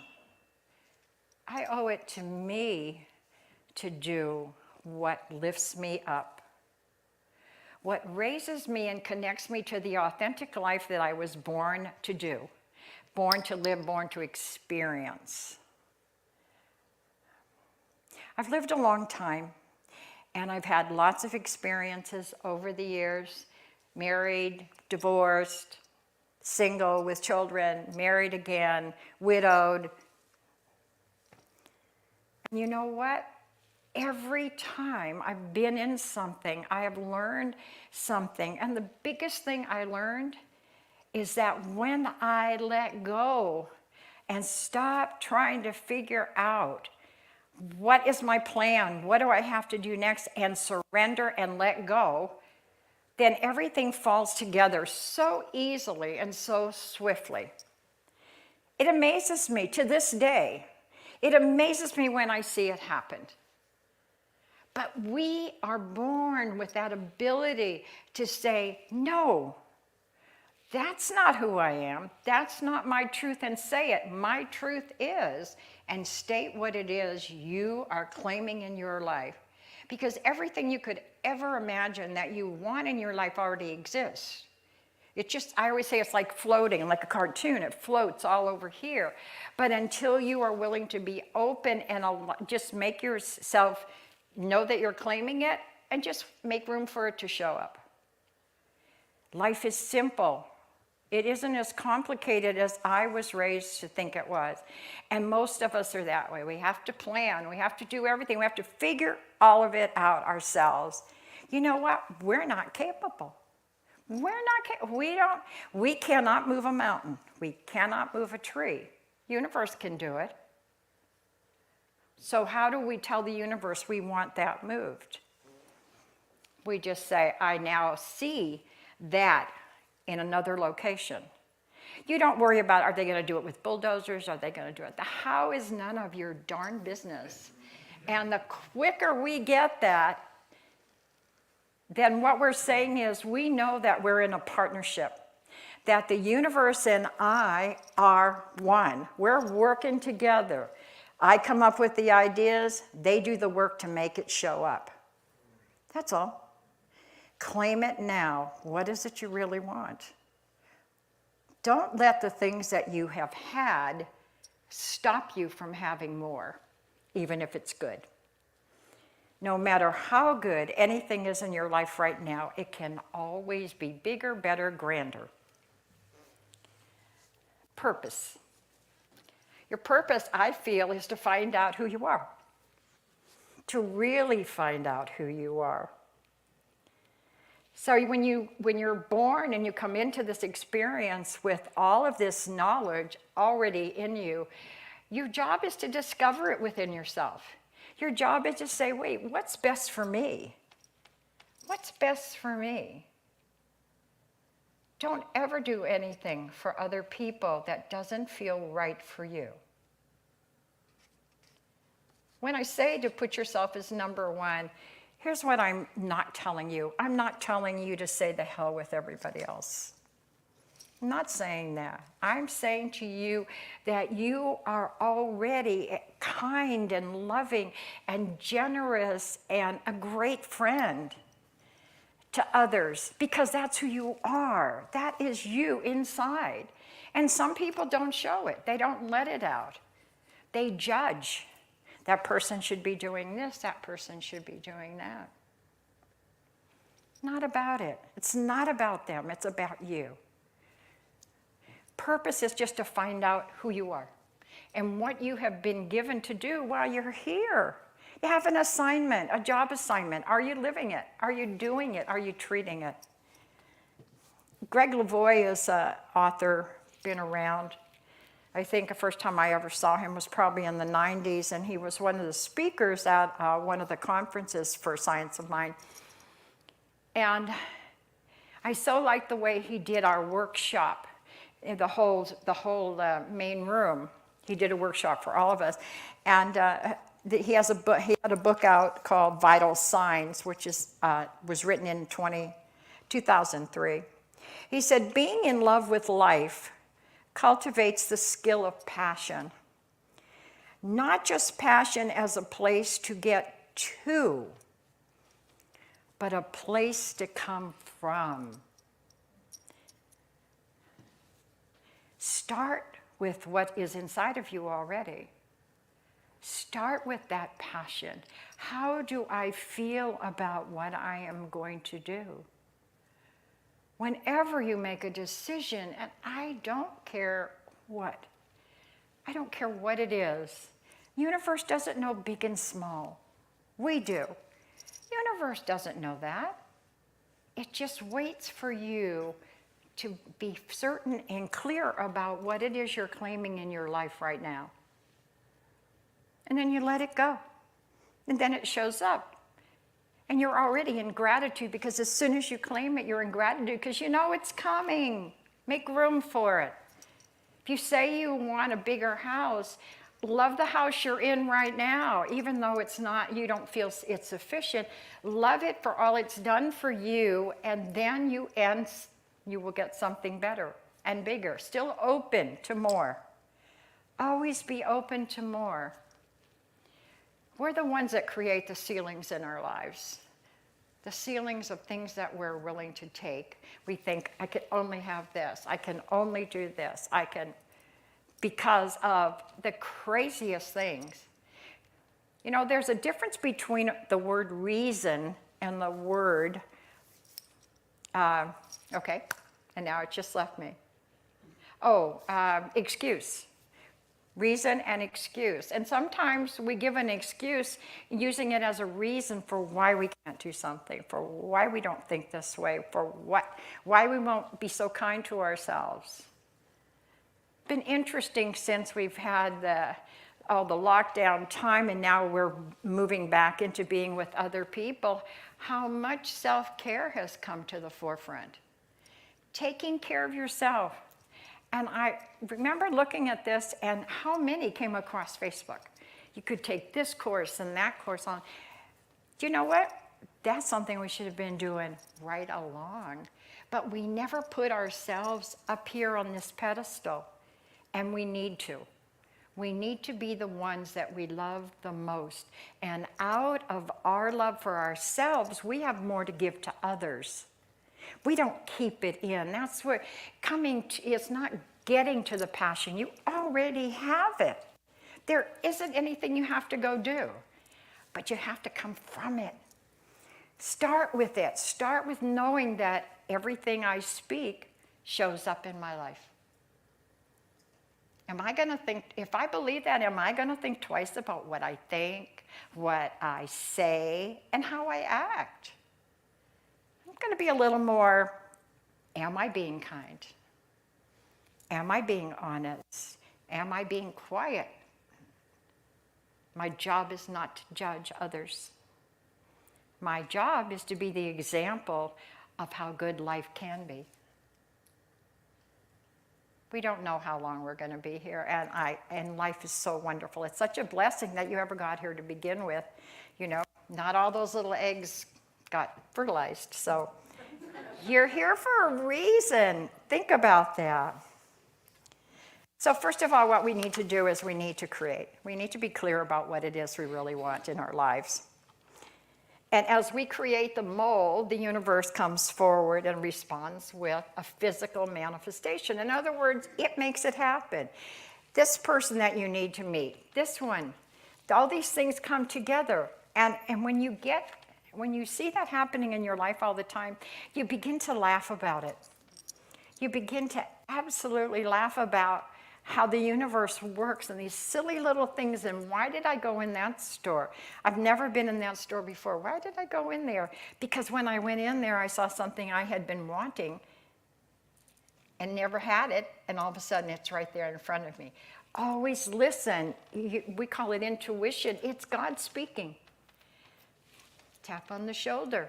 I owe it to me to do what lifts me up, what raises me and connects me to the authentic life that I was born to do, born to live, born to experience. I've lived a long time, and I've had lots of experiences over the years, married, divorced, single with children, married again, widowed. And you know what? Every time I've been in something, I have learned something. And the biggest thing I learned is that when I let go and stop trying to figure out what is my plan, what do I have to do next, and surrender and let go, then everything falls together so easily and so swiftly. It amazes me to this day. It amazes me when I see it happen. But we are born with that ability to say, no, that's not who I am. That's not my truth, and say it. My truth is, and state what it is you are claiming in your life. Because everything you could ever imagine that you want in your life already exists. I always say it's like floating, like a cartoon. It floats all over here. But until you are willing to be open and just make yourself know that you're claiming it, and just make room for it to show up. Life is simple. It isn't as complicated as I was raised to think it was. And most of us are that way. We have to plan. We have to do everything. We have to figure all of it out ourselves. You know what? We're not capable. We cannot move a mountain. We cannot move a tree. Universe can do it. So how do we tell the universe we want that moved? We just say, I now see that in another location. You don't worry about, are they going to do it with bulldozers? Are they going to do it? The how is none of your darn business. And the quicker we get that, then what we're saying is we know that we're in a partnership, that the universe and I are one. We're working together. I come up with the ideas, they do the work to make it show up. That's all. Claim it now. What is it you really want? Don't let the things that you have had stop you from having more, even if it's good. No matter how good anything is in your life right now, it can always be bigger, better, grander. Purpose. Your purpose, I feel, is to find out who you are. To really find out who you are. So when you're born and you come into this experience with all of this knowledge already in you, your job is to discover it within yourself. Your job is to say, wait, what's best for me? What's best for me? Don't ever do anything for other people that doesn't feel right for you. When I say to put yourself as number one, here's what I'm not telling you. I'm not telling you to say the hell with everybody else. I'm not saying that. I'm saying to you that you are already kind and loving and generous and a great friend to others, because that's who you are. That is you inside. And some people don't show it. They don't let it out. They judge. That person should be doing this. That person should be doing that. Not about it. It's not about them. It's about you. Purpose is just to find out who you are and what you have been given to do while you're here. You have an assignment, a job assignment. Are you living it? Are you doing it? Are you treating it? Greg Lavoie is an author, been around. I think the first time I ever saw him was probably in the 90s, and he was one of the speakers at one of the conferences for Science of Mind. And I so liked the way he did our workshop in the whole main room. He did a workshop for all of us. And he had a book out called Vital Signs, which was written in 2003. He said, being in love with life cultivates the skill of passion. Not just passion as a place to get to, but a place to come from. Start with what is inside of you already. Start with that passion. How do I feel about what I am going to do? Whenever you make a decision, and I don't care what it is. Universe doesn't know big and small. We do. Universe doesn't know that. It just waits for you to be certain and clear about what it is you're claiming in your life right now. And then you let it go. And then it shows up. And you're already in gratitude, because as soon as you claim it, you're in gratitude because you know it's coming. Make room for it. If you say you want a bigger house, love the house you're in right now, even though you don't feel it's sufficient. Love it for all it's done for you, and then you will get something better and bigger. Still open to more. Always be open to more. We're the ones that create the ceilings in our lives. The ceilings of things that we're willing to take. We think, I can only have this. I can only do this. Because of the craziest things. You know, there's a difference between the word reason and the word, okay, and now it just left me. Excuse. Reason and excuse. And sometimes we give an excuse using it as a reason for why we can't do something, for why we don't think this way, for why we won't be so kind to ourselves. Been interesting since we've had all the lockdown time and now we're moving back into being with other people, how much self-care has come to the forefront. Taking care of yourself. And I remember looking at this and how many came across Facebook. You could take this course and that course on. Do you know what? That's something we should have been doing right along. But we never put ourselves up here on this pedestal. And we need to. We need to be the ones that we love the most. And out of our love for ourselves, we have more to give to others. We don't keep it in. That's where it's not getting to the passion. You already have it. There isn't anything you have to go do, but you have to come from it. Start with it. Start with knowing that everything I speak shows up in my life. Am I going to think, if I believe that, am I going to think twice about what I think, what I say, and how I act? I'm going to be a little more, am I being kind? Am I being honest? Am I being quiet? My job is not to judge others. My job is to be the example of how good life can be. We don't know how long we're going to be here, and life is so wonderful. It's such a blessing that you ever got here to begin with. You know, not all those little eggs got fertilized, so you're here for a reason. Think about that. So first of all, what we need to do is we need to create. We need to be clear about what it is we really want in our lives. And as we create the mold, the universe comes forward and responds with a physical manifestation. In other words, it makes it happen. This person that you need to meet, this one, all these things come together. And when you see that happening in your life all the time, you begin to laugh about it. You begin to absolutely laugh about how the universe works and these silly little things, and why did I go in that store? I've never been in that store before. Why did I go in there? Because when I went in there, I saw something I had been wanting and never had it, and all of a sudden it's right there in front of me. Always listen. We call it intuition. It's God speaking. Tap on the shoulder.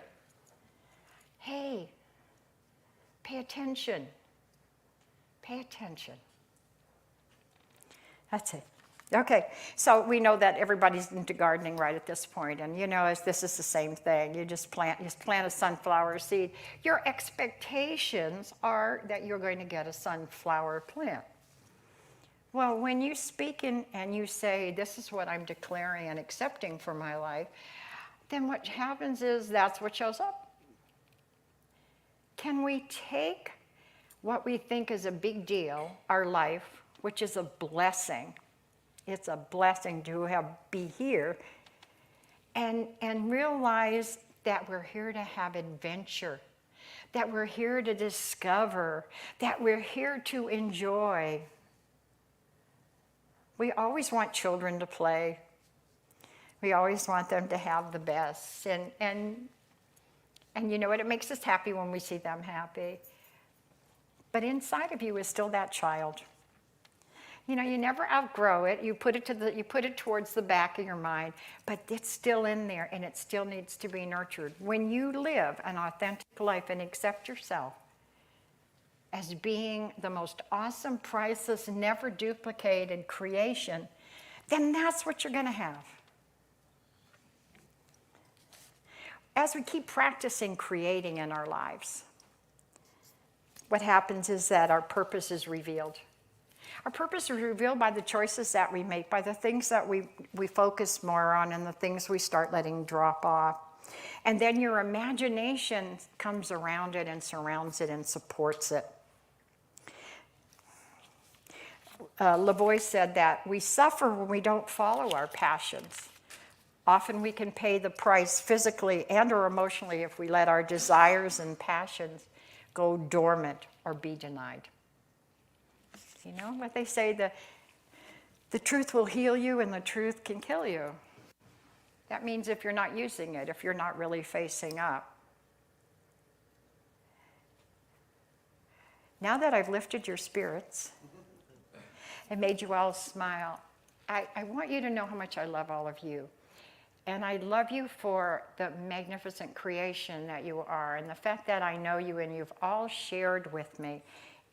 Hey, pay attention. Pay attention. That's it. Okay, so we know that everybody's into gardening right at this point, and you know, this is the same thing. You just plant a sunflower seed. Your expectations are that you're going to get a sunflower plant. Well, when you speak and you say, this is what I'm declaring and accepting for my life, then what happens is that's what shows up. Can we take what we think is a big deal, our life, which is a blessing? It's a blessing to be here, and realize that we're here to have adventure, that we're here to discover, that we're here to enjoy. We always want children to play. We always want them to have the best, and you know what? It makes us happy when we see them happy. But inside of you is still that child. You know, you never outgrow it. You put it towards the back of your mind, but it's still in there, and it still needs to be nurtured. When you live an authentic life and accept yourself as being the most awesome, priceless, never duplicated creation, then that's what you're going to have. As we keep practicing creating in our lives, what happens is that our purpose is revealed. Our purpose is revealed by the choices that we make, by the things that we focus more on, and the things we start letting drop off. And then your imagination comes around it and surrounds it and supports it. Lavoie said that we suffer when we don't follow our passions. Often we can pay the price physically and or emotionally if we let our desires and passions go dormant or be denied. You know what they say, The truth will heal you and the truth can kill you. That means if you're not using it, if you're not really facing up. Now that I've lifted your spirits and made you all smile, I want you to know how much I love all of you. And I love you for the magnificent creation that you are, and the fact that I know you and you've all shared with me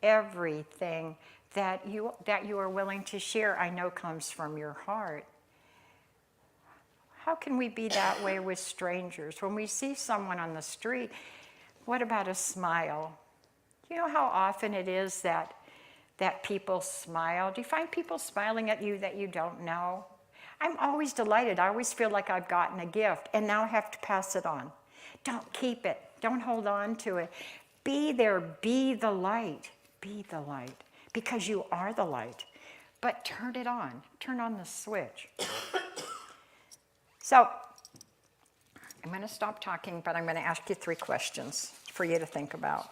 everything that you are willing to share, I know comes from your heart. How can we be that way with strangers? When we see someone on the street, what about a smile? You know how often it is that people smile? Do you find people smiling at you that you don't know? I'm always delighted. I always feel like I've gotten a gift, and now I have to pass it on. Don't keep it. Don't hold on to it. Be there. Be the light. Be the light, because you are the light. But turn it on. Turn on the switch. So I'm going to stop talking, but I'm going to ask you 3 questions for you to think about.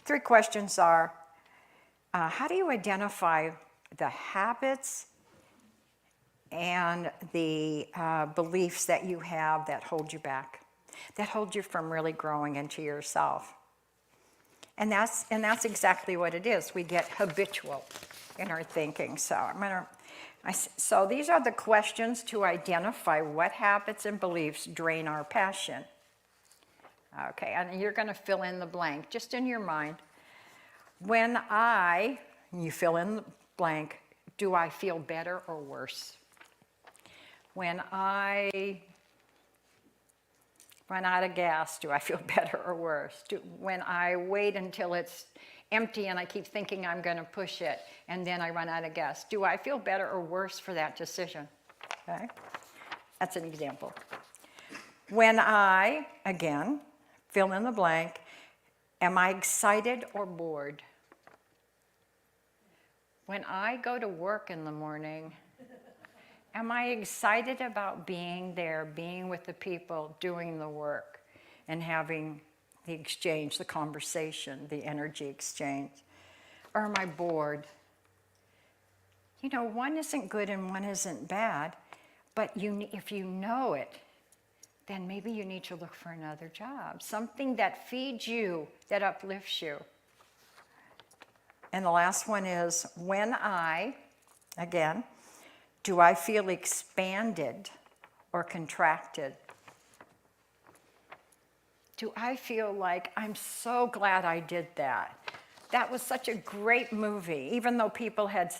3 questions are, how do you identify the habits and the beliefs that you have that hold you back, that hold you from really growing into yourself? And that's exactly what it is. We get habitual in our thinking. So these are the questions to identify what habits and beliefs drain our passion. Okay, and you're going to fill in the blank, just in your mind. When you fill in the blank, do I feel better or worse? When I run out of gas, do I feel better or worse? When I wait until it's empty and I keep thinking I'm going to push it and then I run out of gas, do I feel better or worse for that decision? Okay, that's an example. When I, again, fill in the blank, am I excited or bored? When I go to work in the morning, am I excited about being there, being with the people, doing the work, and having the exchange, the conversation, the energy exchange? Or am I bored? You know, one isn't good and one isn't bad, but if you know it, then maybe you need to look for another job, something that feeds you, that uplifts you. And the last one is, when again, do I feel expanded or contracted? Do I feel like I'm so glad I did that? That was such a great movie, even though people had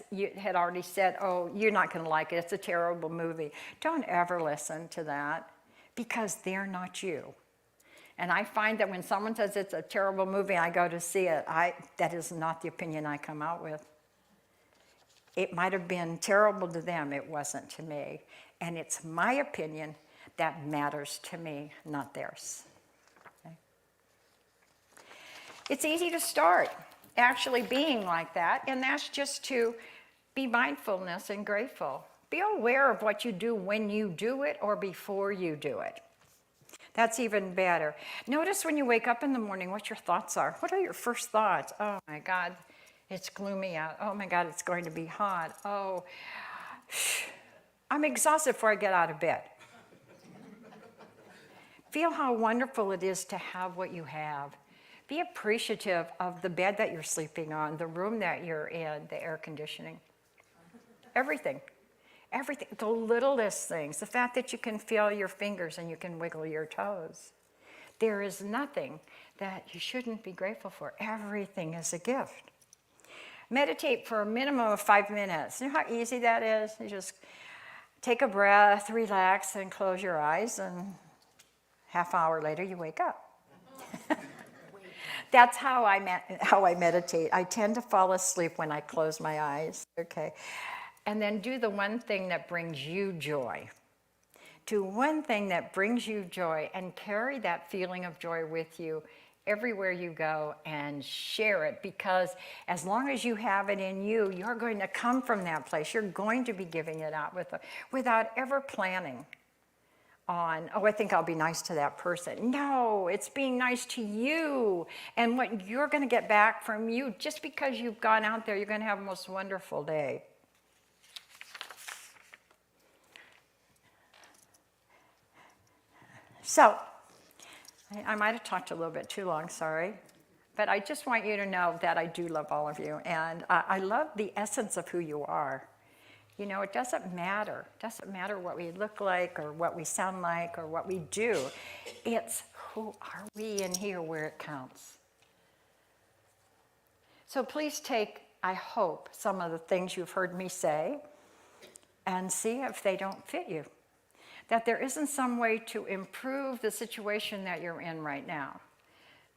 already said, oh, you're not going to like it, it's a terrible movie. Don't ever listen to that, because they're not you. And I find that when someone says it's a terrible movie, I go to see it, that is not the opinion I come out with. It might have been terrible to them, it wasn't to me. And it's my opinion that matters to me, not theirs. Okay? It's easy to start actually being like that, and that's just to be mindfulness and grateful. Be aware of what you do when you do it or before you do it. That's even better. Notice when you wake up in the morning what your thoughts are. What are your first thoughts? Oh my God, it's gloomy out. Oh my God, it's going to be hot. Oh, I'm exhausted before I get out of bed. Feel how wonderful it is to have what you have. Be appreciative of the bed that you're sleeping on, the room that you're in, the air conditioning. Everything. Everything, the littlest things, the fact that you can feel your fingers and you can wiggle your toes. There is nothing that you shouldn't be grateful for. Everything is a gift. Meditate for a minimum of 5 minutes. You know how easy that is? You just take a breath, relax, and close your eyes, and half hour later you wake up. That's how I meditate. I tend to fall asleep when I close my eyes. Okay. And then do the one thing that brings you joy. Do one thing that brings you joy and carry that feeling of joy with you everywhere you go and share it, because as long as you have it in you, you're going to come from that place. You're going to be giving it out without ever planning on, oh, I think I'll be nice to that person. No, it's being nice to you and what you're going to get back from you. Just because you've gone out there, you're going to have a most wonderful day. So, I might have talked a little bit too long, sorry. But I just want you to know that I do love all of you. And I love the essence of who you are. You know, it doesn't matter. It doesn't matter what we look like or what we sound like or what we do. It's who are we in here where it counts. So please take, I hope, some of the things you've heard me say and see if they don't fit you. That there isn't some way to improve the situation that you're in right now.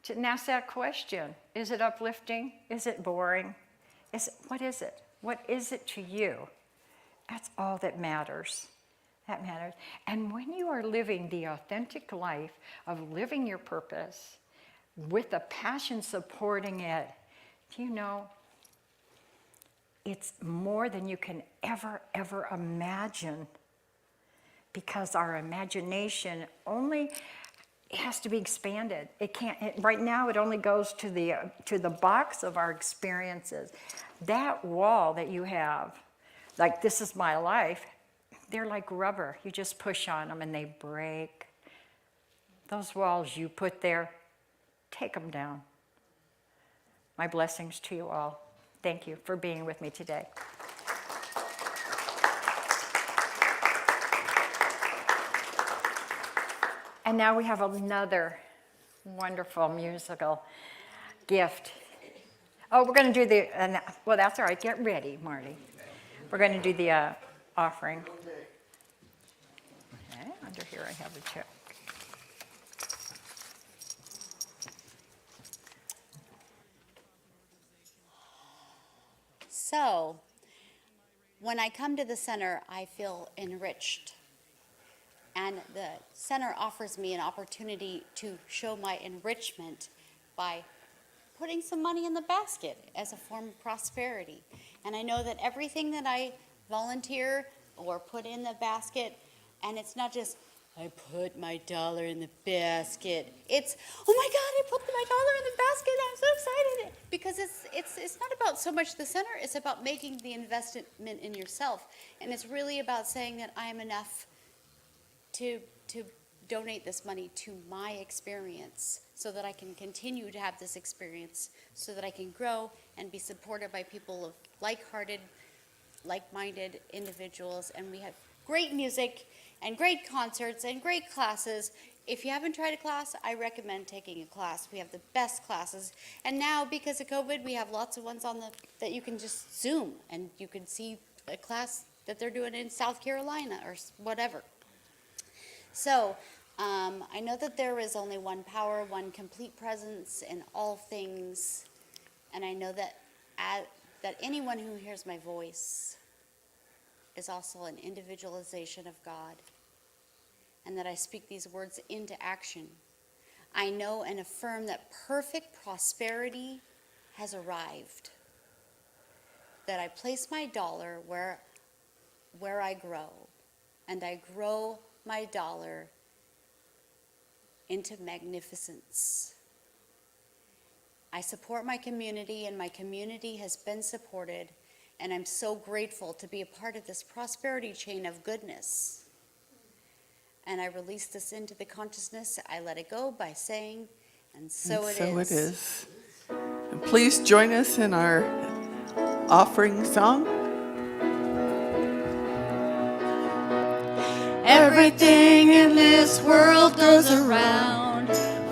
And ask that question. Is it uplifting? Is it boring? What is it? What is it to you? That's all that matters. That matters. And when you are living the authentic life of living your purpose with a passion supporting it, do you know, it's more than you can ever imagine, because our imagination only has to be expanded. It can't. Right now, it only goes to the box of our experiences. That wall that you have, like this is my life, they're like rubber. You just push on them and they break. Those walls you put there, take them down. My blessings to you all. Thank you for being with me today. And now we have another wonderful musical gift. Oh, we're going to do the, well, that's all right. Get ready, Marty. We're going to do the offering. Okay, under here I have a check. So, when I come to the center, I feel enriched. And the center offers me an opportunity to show my enrichment by putting some money in the basket as a form of prosperity. And I know that everything that I volunteer or put in the basket, and it's not just, I put my dollar in the basket. It's, oh my God, I put my dollar in the basket. I'm so excited. Because it's not about so much the center, it's about making the investment in yourself. And it's really about saying that I am enough to donate this money to my experience so that I can continue to have this experience, so that I can grow and be supported by people of like-hearted, like-minded individuals. And we have great music and great concerts and great classes. If you haven't tried a class, I recommend taking a class. We have the best classes. And now, because of COVID, we have lots of ones that you can just Zoom, and you can see a class that they're doing in South Carolina or whatever. So, I know that there is only one power, one complete presence in all things, and I know that anyone who hears my voice is also an individualization of God, and that I speak these words into action. I know and affirm that perfect prosperity has arrived, that I place my dollar where I grow, and I grow my dollar into magnificence. I support my community, and my community has been supported, and I'm so grateful to be a part of this prosperity chain of goodness. And I release this into the consciousness. I let it go by saying, and so it is. So it is. And please join us in our offering song. Everything in this world goes around,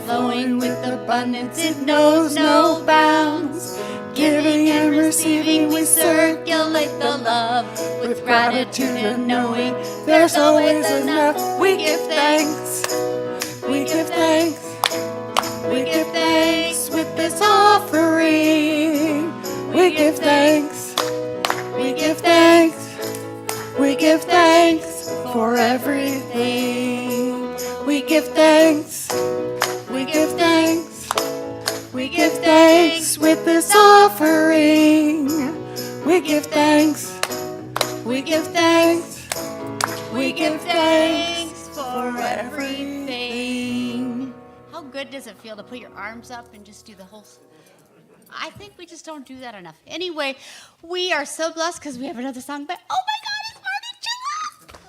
flowing with abundance, it knows no bounds. Giving and receiving, we circulate the love with gratitude and knowing there's always enough. We give thanks, we give thanks, we give thanks with this offering. We give thanks, we give thanks, we give thanks for everything. We give thanks, we give thanks, we give thanks with this offering. We give thanks, we give thanks, we give thanks for for everything. How good does it feel to put your arms up and just do the whole? I think we just don't do that enough. Anyway, we are so blessed because we have another song. But oh my God, it's Marty Chilla!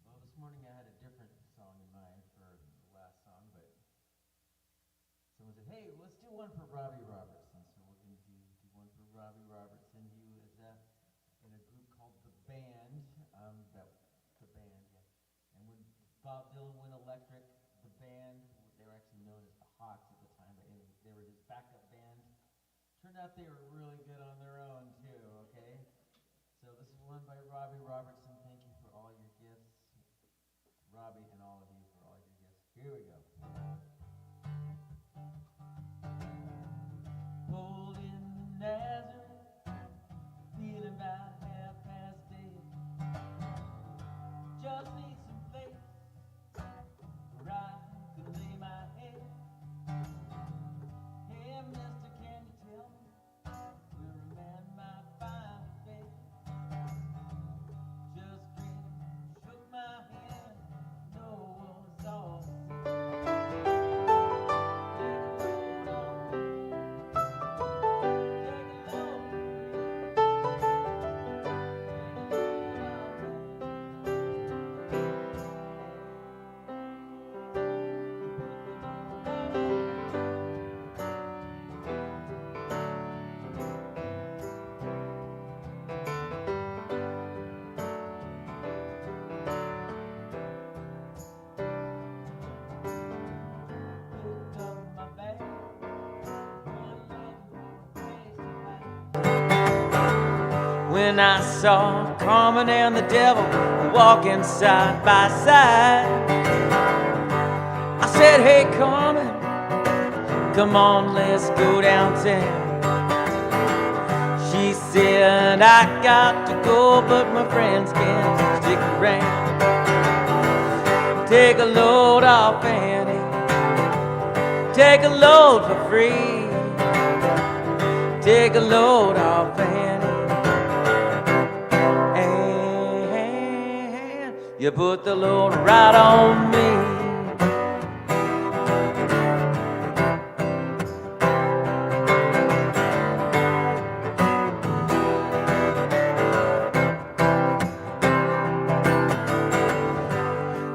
Well, this morning I had a different song in mind for the last song, but someone said, hey, let's do one for Robbie Robertson. So we're going to do one for Robbie Robertson. He was in a group called The Band. The Band, yeah. And when Bob Dylan went electric, The Band, they were actually known as the Hawks at the time, but they were his backup band. Turned out they were really good on their own, too, okay? So this is one by Robbie Robertson. Thank you for all your gifts. Robbie and all of you for all your gifts. Here we go. Pulled in the Nazareth, feeling about 8:30. Just need some place where I could lay my head. Hey, mister, can you tell me where a man might find a bed? Just grinned, shook my hand, no was all he said. When I saw Carmen and the devil walking side by side, I said, hey Carmen, come on, let's go downtown. She said, I got to go, but my friends can't stick around. Take a load off Annie, take a load for free. Take a load off Annie. You put the load right on me.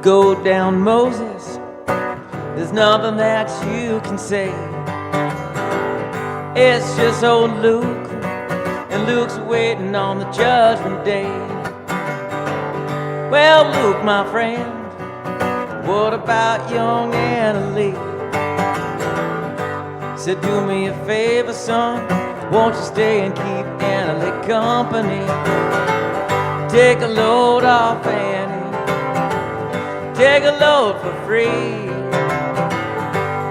Go down, Moses. There's nothing that you can say. It's just old Luke, and Luke's waiting on the judgment day. Well, Luke, my friend, what about young Anna Lee? Said, do me a favor, son, won't you stay and keep Anna Lee company? Take a load off Annie, take a load for free.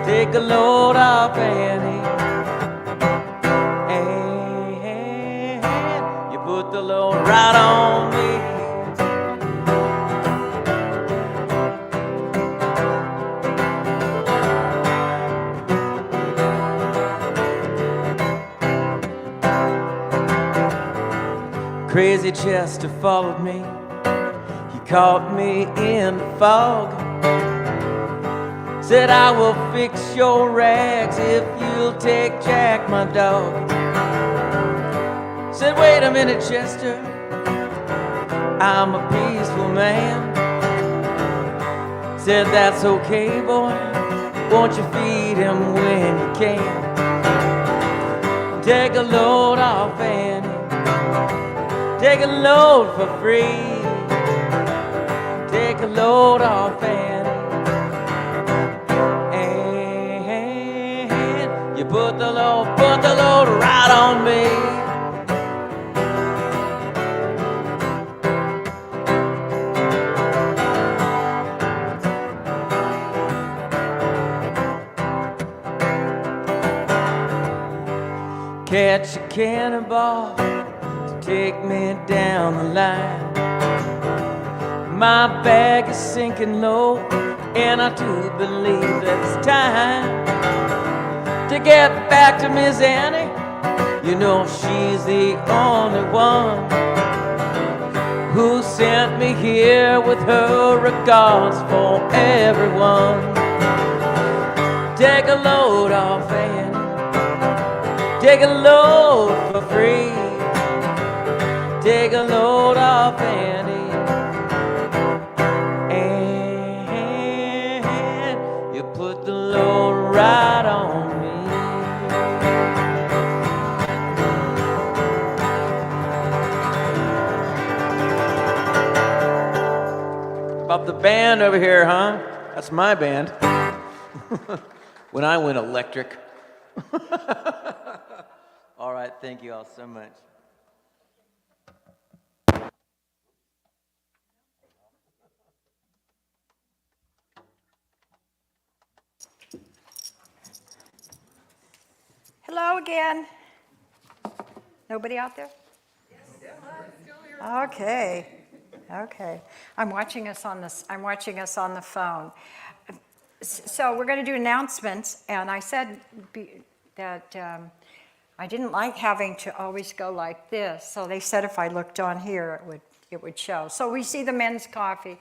Take a load off Annie. And you put the load right on me. Crazy Chester followed me. He caught me in the fog. Said, I will fix your rags if you'll take Jack, my dog. Said, wait a minute, Chester, I'm a peaceful man. Said, that's okay, boy, won't you feed him when you can? Take a load off Annie, take a load for free. Take a load off Annie. And you put the load right on me. Catch a cannonball to take me down the line. My bag is sinking low, and I do believe it's time to get back to Miss Annie. You know she's the only one who sent me here with her regards for everyone. Take a load off Annie, take a load for free. Take a load off Annie, and you put the load right on me. About the band over here, huh? That's my band. When I went electric. All right, thank you all so much. Hello again. Nobody out there? Okay. Okay. I'm watching us on the phone. So we're going to do announcements, and I said that I didn't like having to always go like this. So they said if I looked on here, it would show. So we see the men's coffee.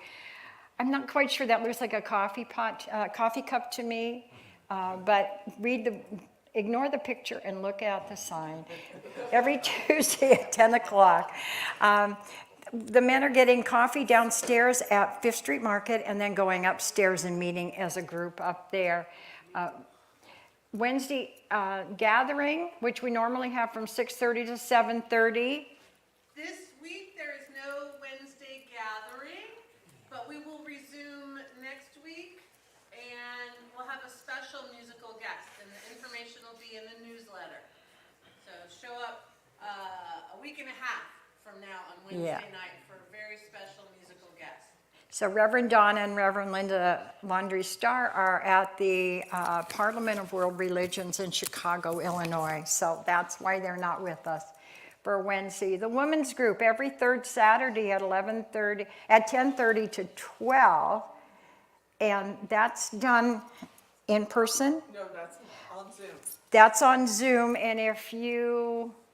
I'm not quite sure that looks like a coffee cup to me, but ignore the picture and look at the sign. Every Tuesday at 10 o'clock. The men are getting coffee downstairs at Fifth Street Market and then going upstairs and meeting as a group up there. Wednesday gathering, which we normally have from 6:30 to 7:30. This week there is no Wednesday gathering, but we will resume next week, and we'll have a special musical guest, and the information will be in the newsletter. So show up a week and a half from now on Wednesday night for a very special musical guest. So Reverend Donna and Reverend Linda Laundrie Starr are at the Parliament of World Religions in Chicago, Illinois. So that's why they're not with us for Wednesday. The women's group every third Saturday at 10:30 to 12, and that's done in person. No, that's on Zoom. That's on Zoom, and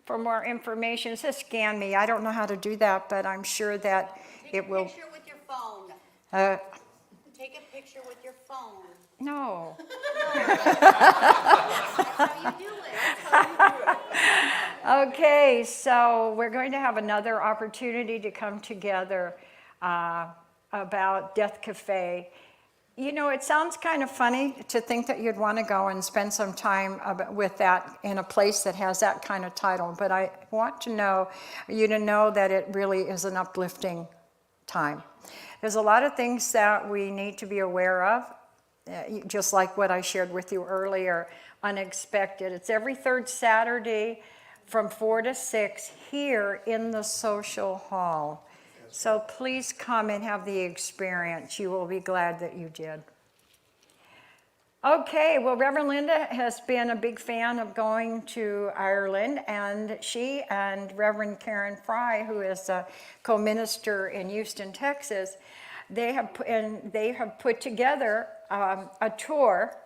for more information, it says scan me. I don't know how to do that, but I'm sure that it will. Take a picture with your phone. Take a picture with your phone. No. That's how you do it. Okay, so we're going to have another opportunity to come together about Death Cafe. You know, it sounds kind of funny to think that you'd want to go and spend some time with that in a place that has that kind of title, but I want you to know that it really is an uplifting time. There's a lot of things that we need to be aware of, just like what I shared with you earlier, unexpected. It's every third Saturday from 4 to 6 here in the social hall. So please come and have the experience. You will be glad that you did. Okay, well, Reverend Linda has been a big fan of going to Ireland, and she and Reverend Karen Fry, who is a co-minister in Houston, Texas, they have put together a tour.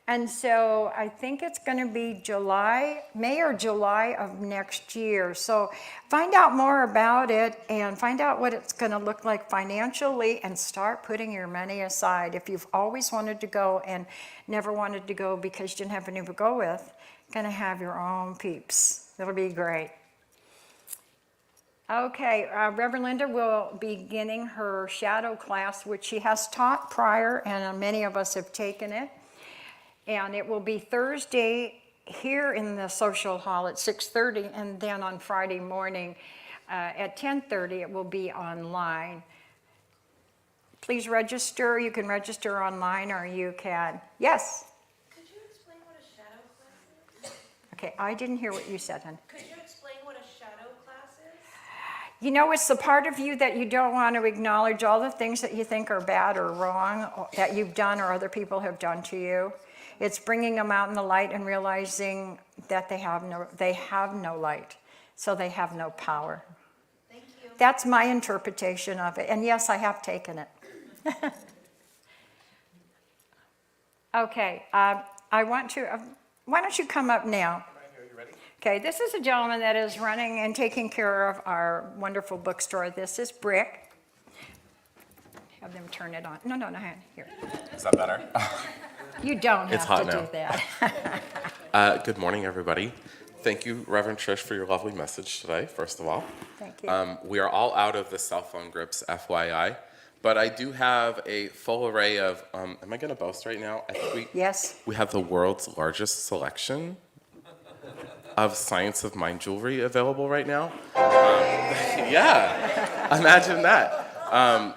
And so I think it's going to be May or July of next year. So find out more about it and find out what it's going to look like financially and start putting your money aside. If you've always wanted to go and never wanted to go because you didn't have anyone to go with, going to have your own peeps. It'll be great. Okay, Reverend Linda will be beginning her shadow class, which she has taught prior, and many of us have taken it. And it will be Thursday here in the social hall at 6:30, and then on Friday morning at 10:30 it will be online. Please register. You can register online or you can. Yes? Could you explain what a shadow class is? Okay, I didn't hear what you said, hon. Could you explain what a shadow class is? You know, it's the part of you that you don't want to acknowledge all the things that you think are bad or wrong or that you've done or other people have done to you. It's bringing them out in the light and realizing that they have no light, so they have no power. Thank you. That's my interpretation of it. And yes, I have taken it. Okay, I want to, why don't you come up now? Okay, this is a gentleman that is running and taking care of our wonderful bookstore. This is Brick. Have them turn it on. No, here. Is that better? You don't It's have hot to now. do that. Good morning, everybody. Thank you, Reverend Trish, for your lovely message today, first of all. Thank you. We are all out of the cell phone grips, FYI, but I do have a full array of, am I going to boast right now? I think Yes. we have the world's largest selection of Science of Mind jewelry available right now. Yeah, imagine that.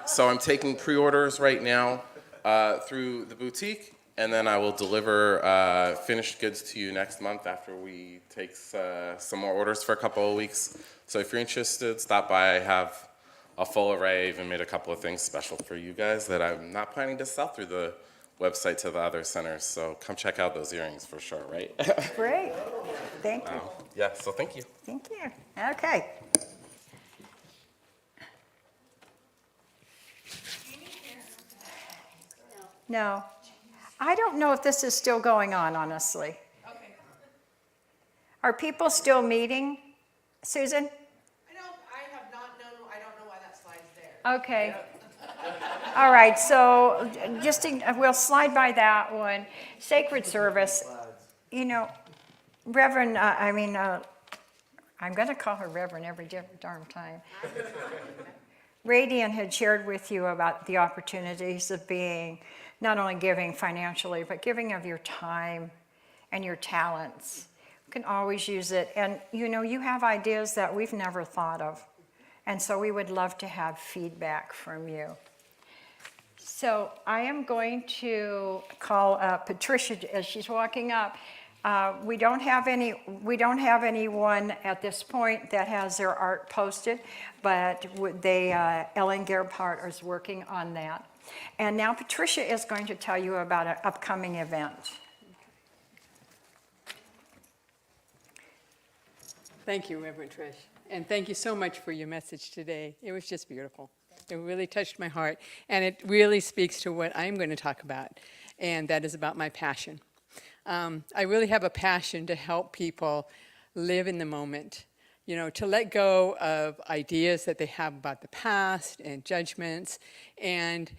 So I'm taking pre-orders right now through the boutique, and then I will deliver finished goods to you next month after we take some more orders for a couple of weeks. So if you're interested, stop by. I have a full array. I even made a couple of things special for you guys that I'm not planning to sell through the website to the other centers. So come check out those earrings for sure, right? Great. Thank you. Yeah, so thank you. Thank you. Okay. No. I don't know if this is still going on, honestly. Okay. Are people still meeting? Susan? I have not known, I don't know why that slide's there. Okay. All right, so we'll slide by that one. Sacred service. You know, Reverend, I'm going to call her Reverend every darn time. Radiant had shared with you about the opportunities of being, not only giving financially, but giving of your time and your talents. You can always use it. And you have ideas that we've never thought of. And so we would love to have feedback from you. So I am going to call Patricia as she's walking up. We don't have anyone at this point that has their art posted, but Ellen Gerhardt is working on that. And now Patricia is going to tell you about an upcoming event. Thank you, Reverend Trish. And thank you so much for your message today. It was just beautiful. It really touched my heart. And it really speaks to what I'm going to talk about, and that is about my passion. I really have a passion to help people live in the moment, to let go of ideas that they have about the past and judgments, and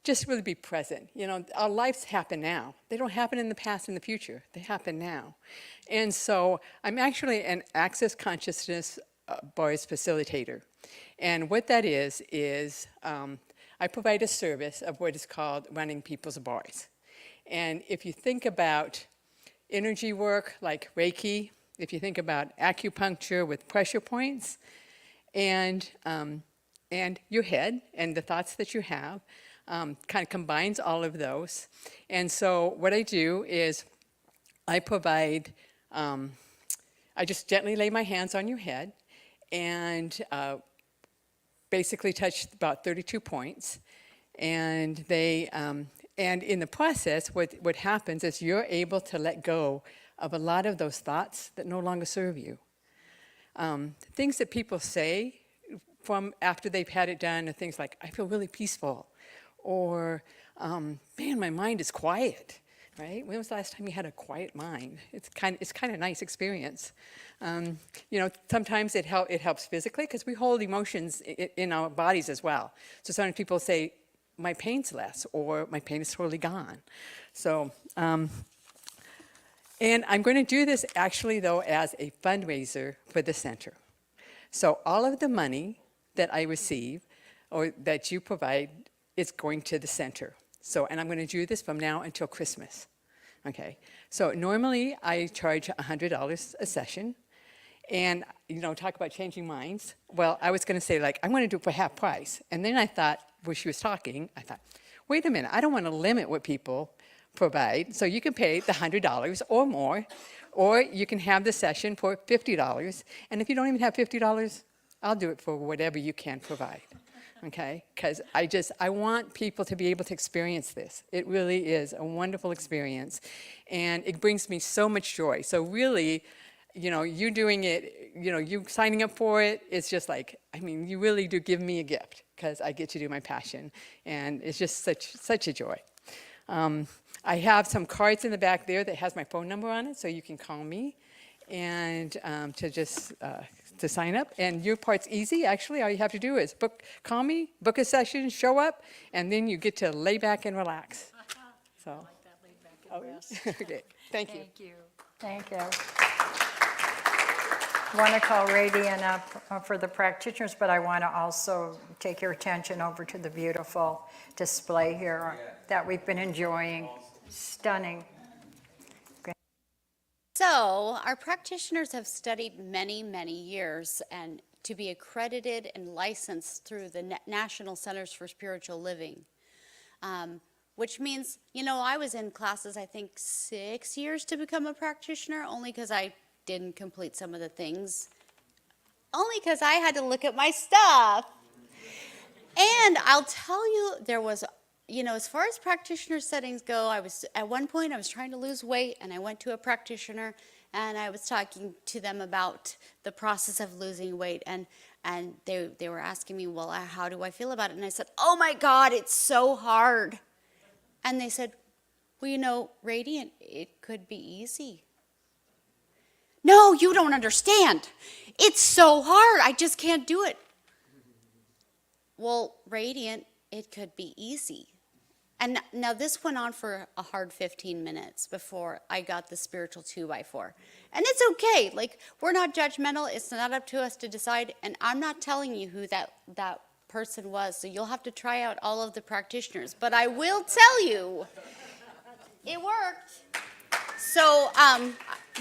just really be present. Our lives happen now. They don't happen in the past and the future. They happen now. And so I'm actually an Access Consciousness Bars facilitator. And what that is I provide a service of what is called running people's bars. And if you think about energy work like Reiki, if you think about acupuncture with pressure points, and your head and the thoughts that you have, kind of combines all of those. And so what I do is I provide, I just gently lay my hands on your head and basically touch about 32 points. And they, and in the process, what happens is you're able to let go of a lot of those thoughts that no longer serve you. Things that people say from after they've had it done are things like, I feel really peaceful, or, man, my mind is quiet, right? When was the last time you had a quiet mind? It's kind of a nice experience. Sometimes it helps physically because we hold emotions in our bodies as well. So sometimes people say, my pain's less, or my pain is totally gone. So, and I'm going to do this actually, though, as a fundraiser for the center. So all of the money that I receive, or that you provide, is going to the center. So, and I'm going to do this from now until Christmas. Okay. So normally I charge $100 a session. And, talk about changing minds. Well, I was going to say, I'm going to do it for half price. And then I thought, when she was talking, I thought, wait a minute, I don't want to limit what people provide. So you can pay the $100 or more, or you can have the session for $50. And if you don't even have $50, I'll do it for whatever you can provide. Okay? Because I want people to be able to experience this. It really is a wonderful experience. And it brings me so much joy. So really, you doing it, you signing up for it, it's just like, you really do give me a gift because I get to do my passion. And it's just such a joy. I have some cards in the back there that has my phone number on it, so you can call me and to sign up. And your part's easy, actually. All you have to do is call me, book a session, show up, and then you get to lay back and relax. So, okay, thank you. Thank you. I want to call Radiant up for the practitioners, but I want to also take your attention over to the beautiful display here that we've been enjoying. Stunning. So, our practitioners have studied many, many years and to be accredited and licensed through the National Centers for Spiritual Living, which means, I was in classes, I think, 6 years to become a practitioner, only because I didn't complete some of the things, only because I had to look at my stuff. And I'll tell you, there was, as far as practitioner settings go, at one point I was trying to lose weight, and I went to a practitioner, and I was talking to them about the process of losing weight, and they were asking me, well, how do I feel about it? And I said, oh my God, it's so hard. And they said, well, Radiant, it could be easy. No, you don't understand. It's so hard. I just can't do it. Well, Radiant, it could be easy. And now this went on for a hard 15 minutes before I got the spiritual 2x4. And it's okay. We're not judgmental. It's not up to us to decide. And I'm not telling you who that person was. So you'll have to try out all of the practitioners. But I will tell you, it worked. So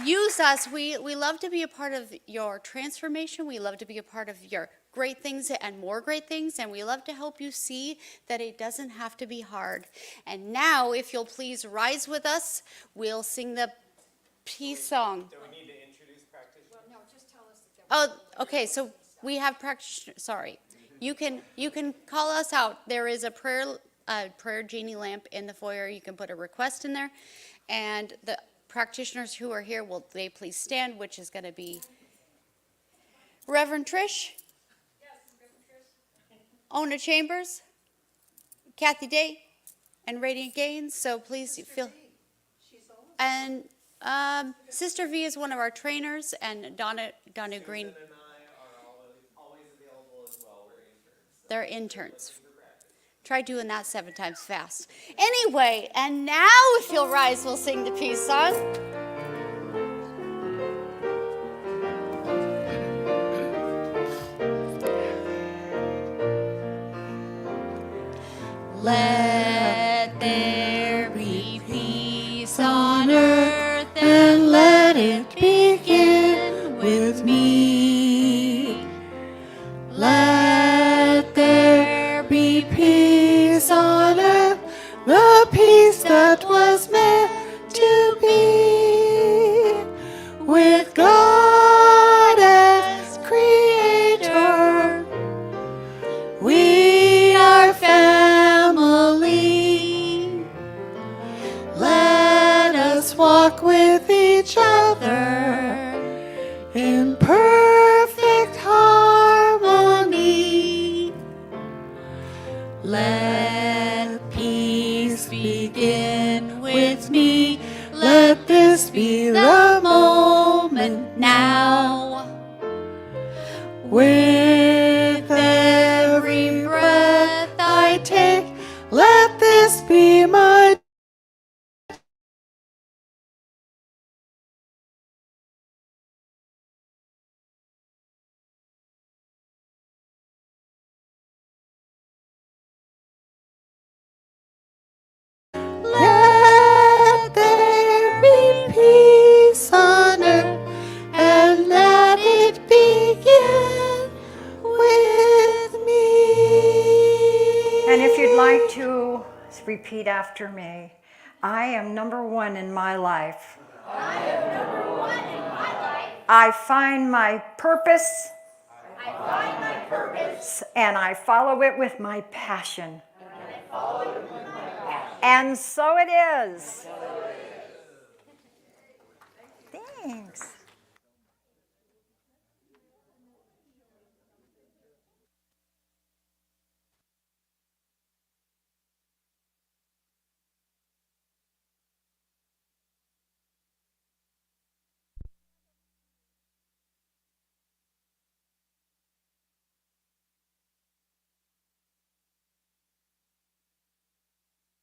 use us. We love to be a part of your transformation. We love to be a part of your great things and more great things. And we love to help you see that it doesn't have to be hard. And now, if you'll please rise with us, we'll sing the peace song. Do we need to introduce practitioners? Well, no, just tell us. Oh, okay. So we have practitioners. Sorry. You can call us out. There is a prayer genie lamp in the foyer. You can put a request in there. And the practitioners who are here, will they please stand, which is going to be Reverend Trish? Yes, Reverend Trish. Ona Chambers, Kathy Day, and Radiant Gaines. So please feel. And Sister V is one of our trainers, and Donna Green. And I are always available as well. We're interns. They're interns. Try doing that 7 times fast. Anyway, and now if you'll rise, we'll sing the peace song. Let there be peace on earth, and let it begin with me. Let there be peace on earth, the peace that was meant to be, with God as creator. We are family. Let us walk with each other in perfect harmony. Let peace begin with me. Let this be the moment now. With every breath I take, let this be my Let there be peace on earth, and let it begin with me. And if you'd like to repeat after me, I am number one in my life. I am number one in my life. I find my purpose. I find my purpose. And I follow it with my passion. And I follow it with my passion. And so it is. Thanks.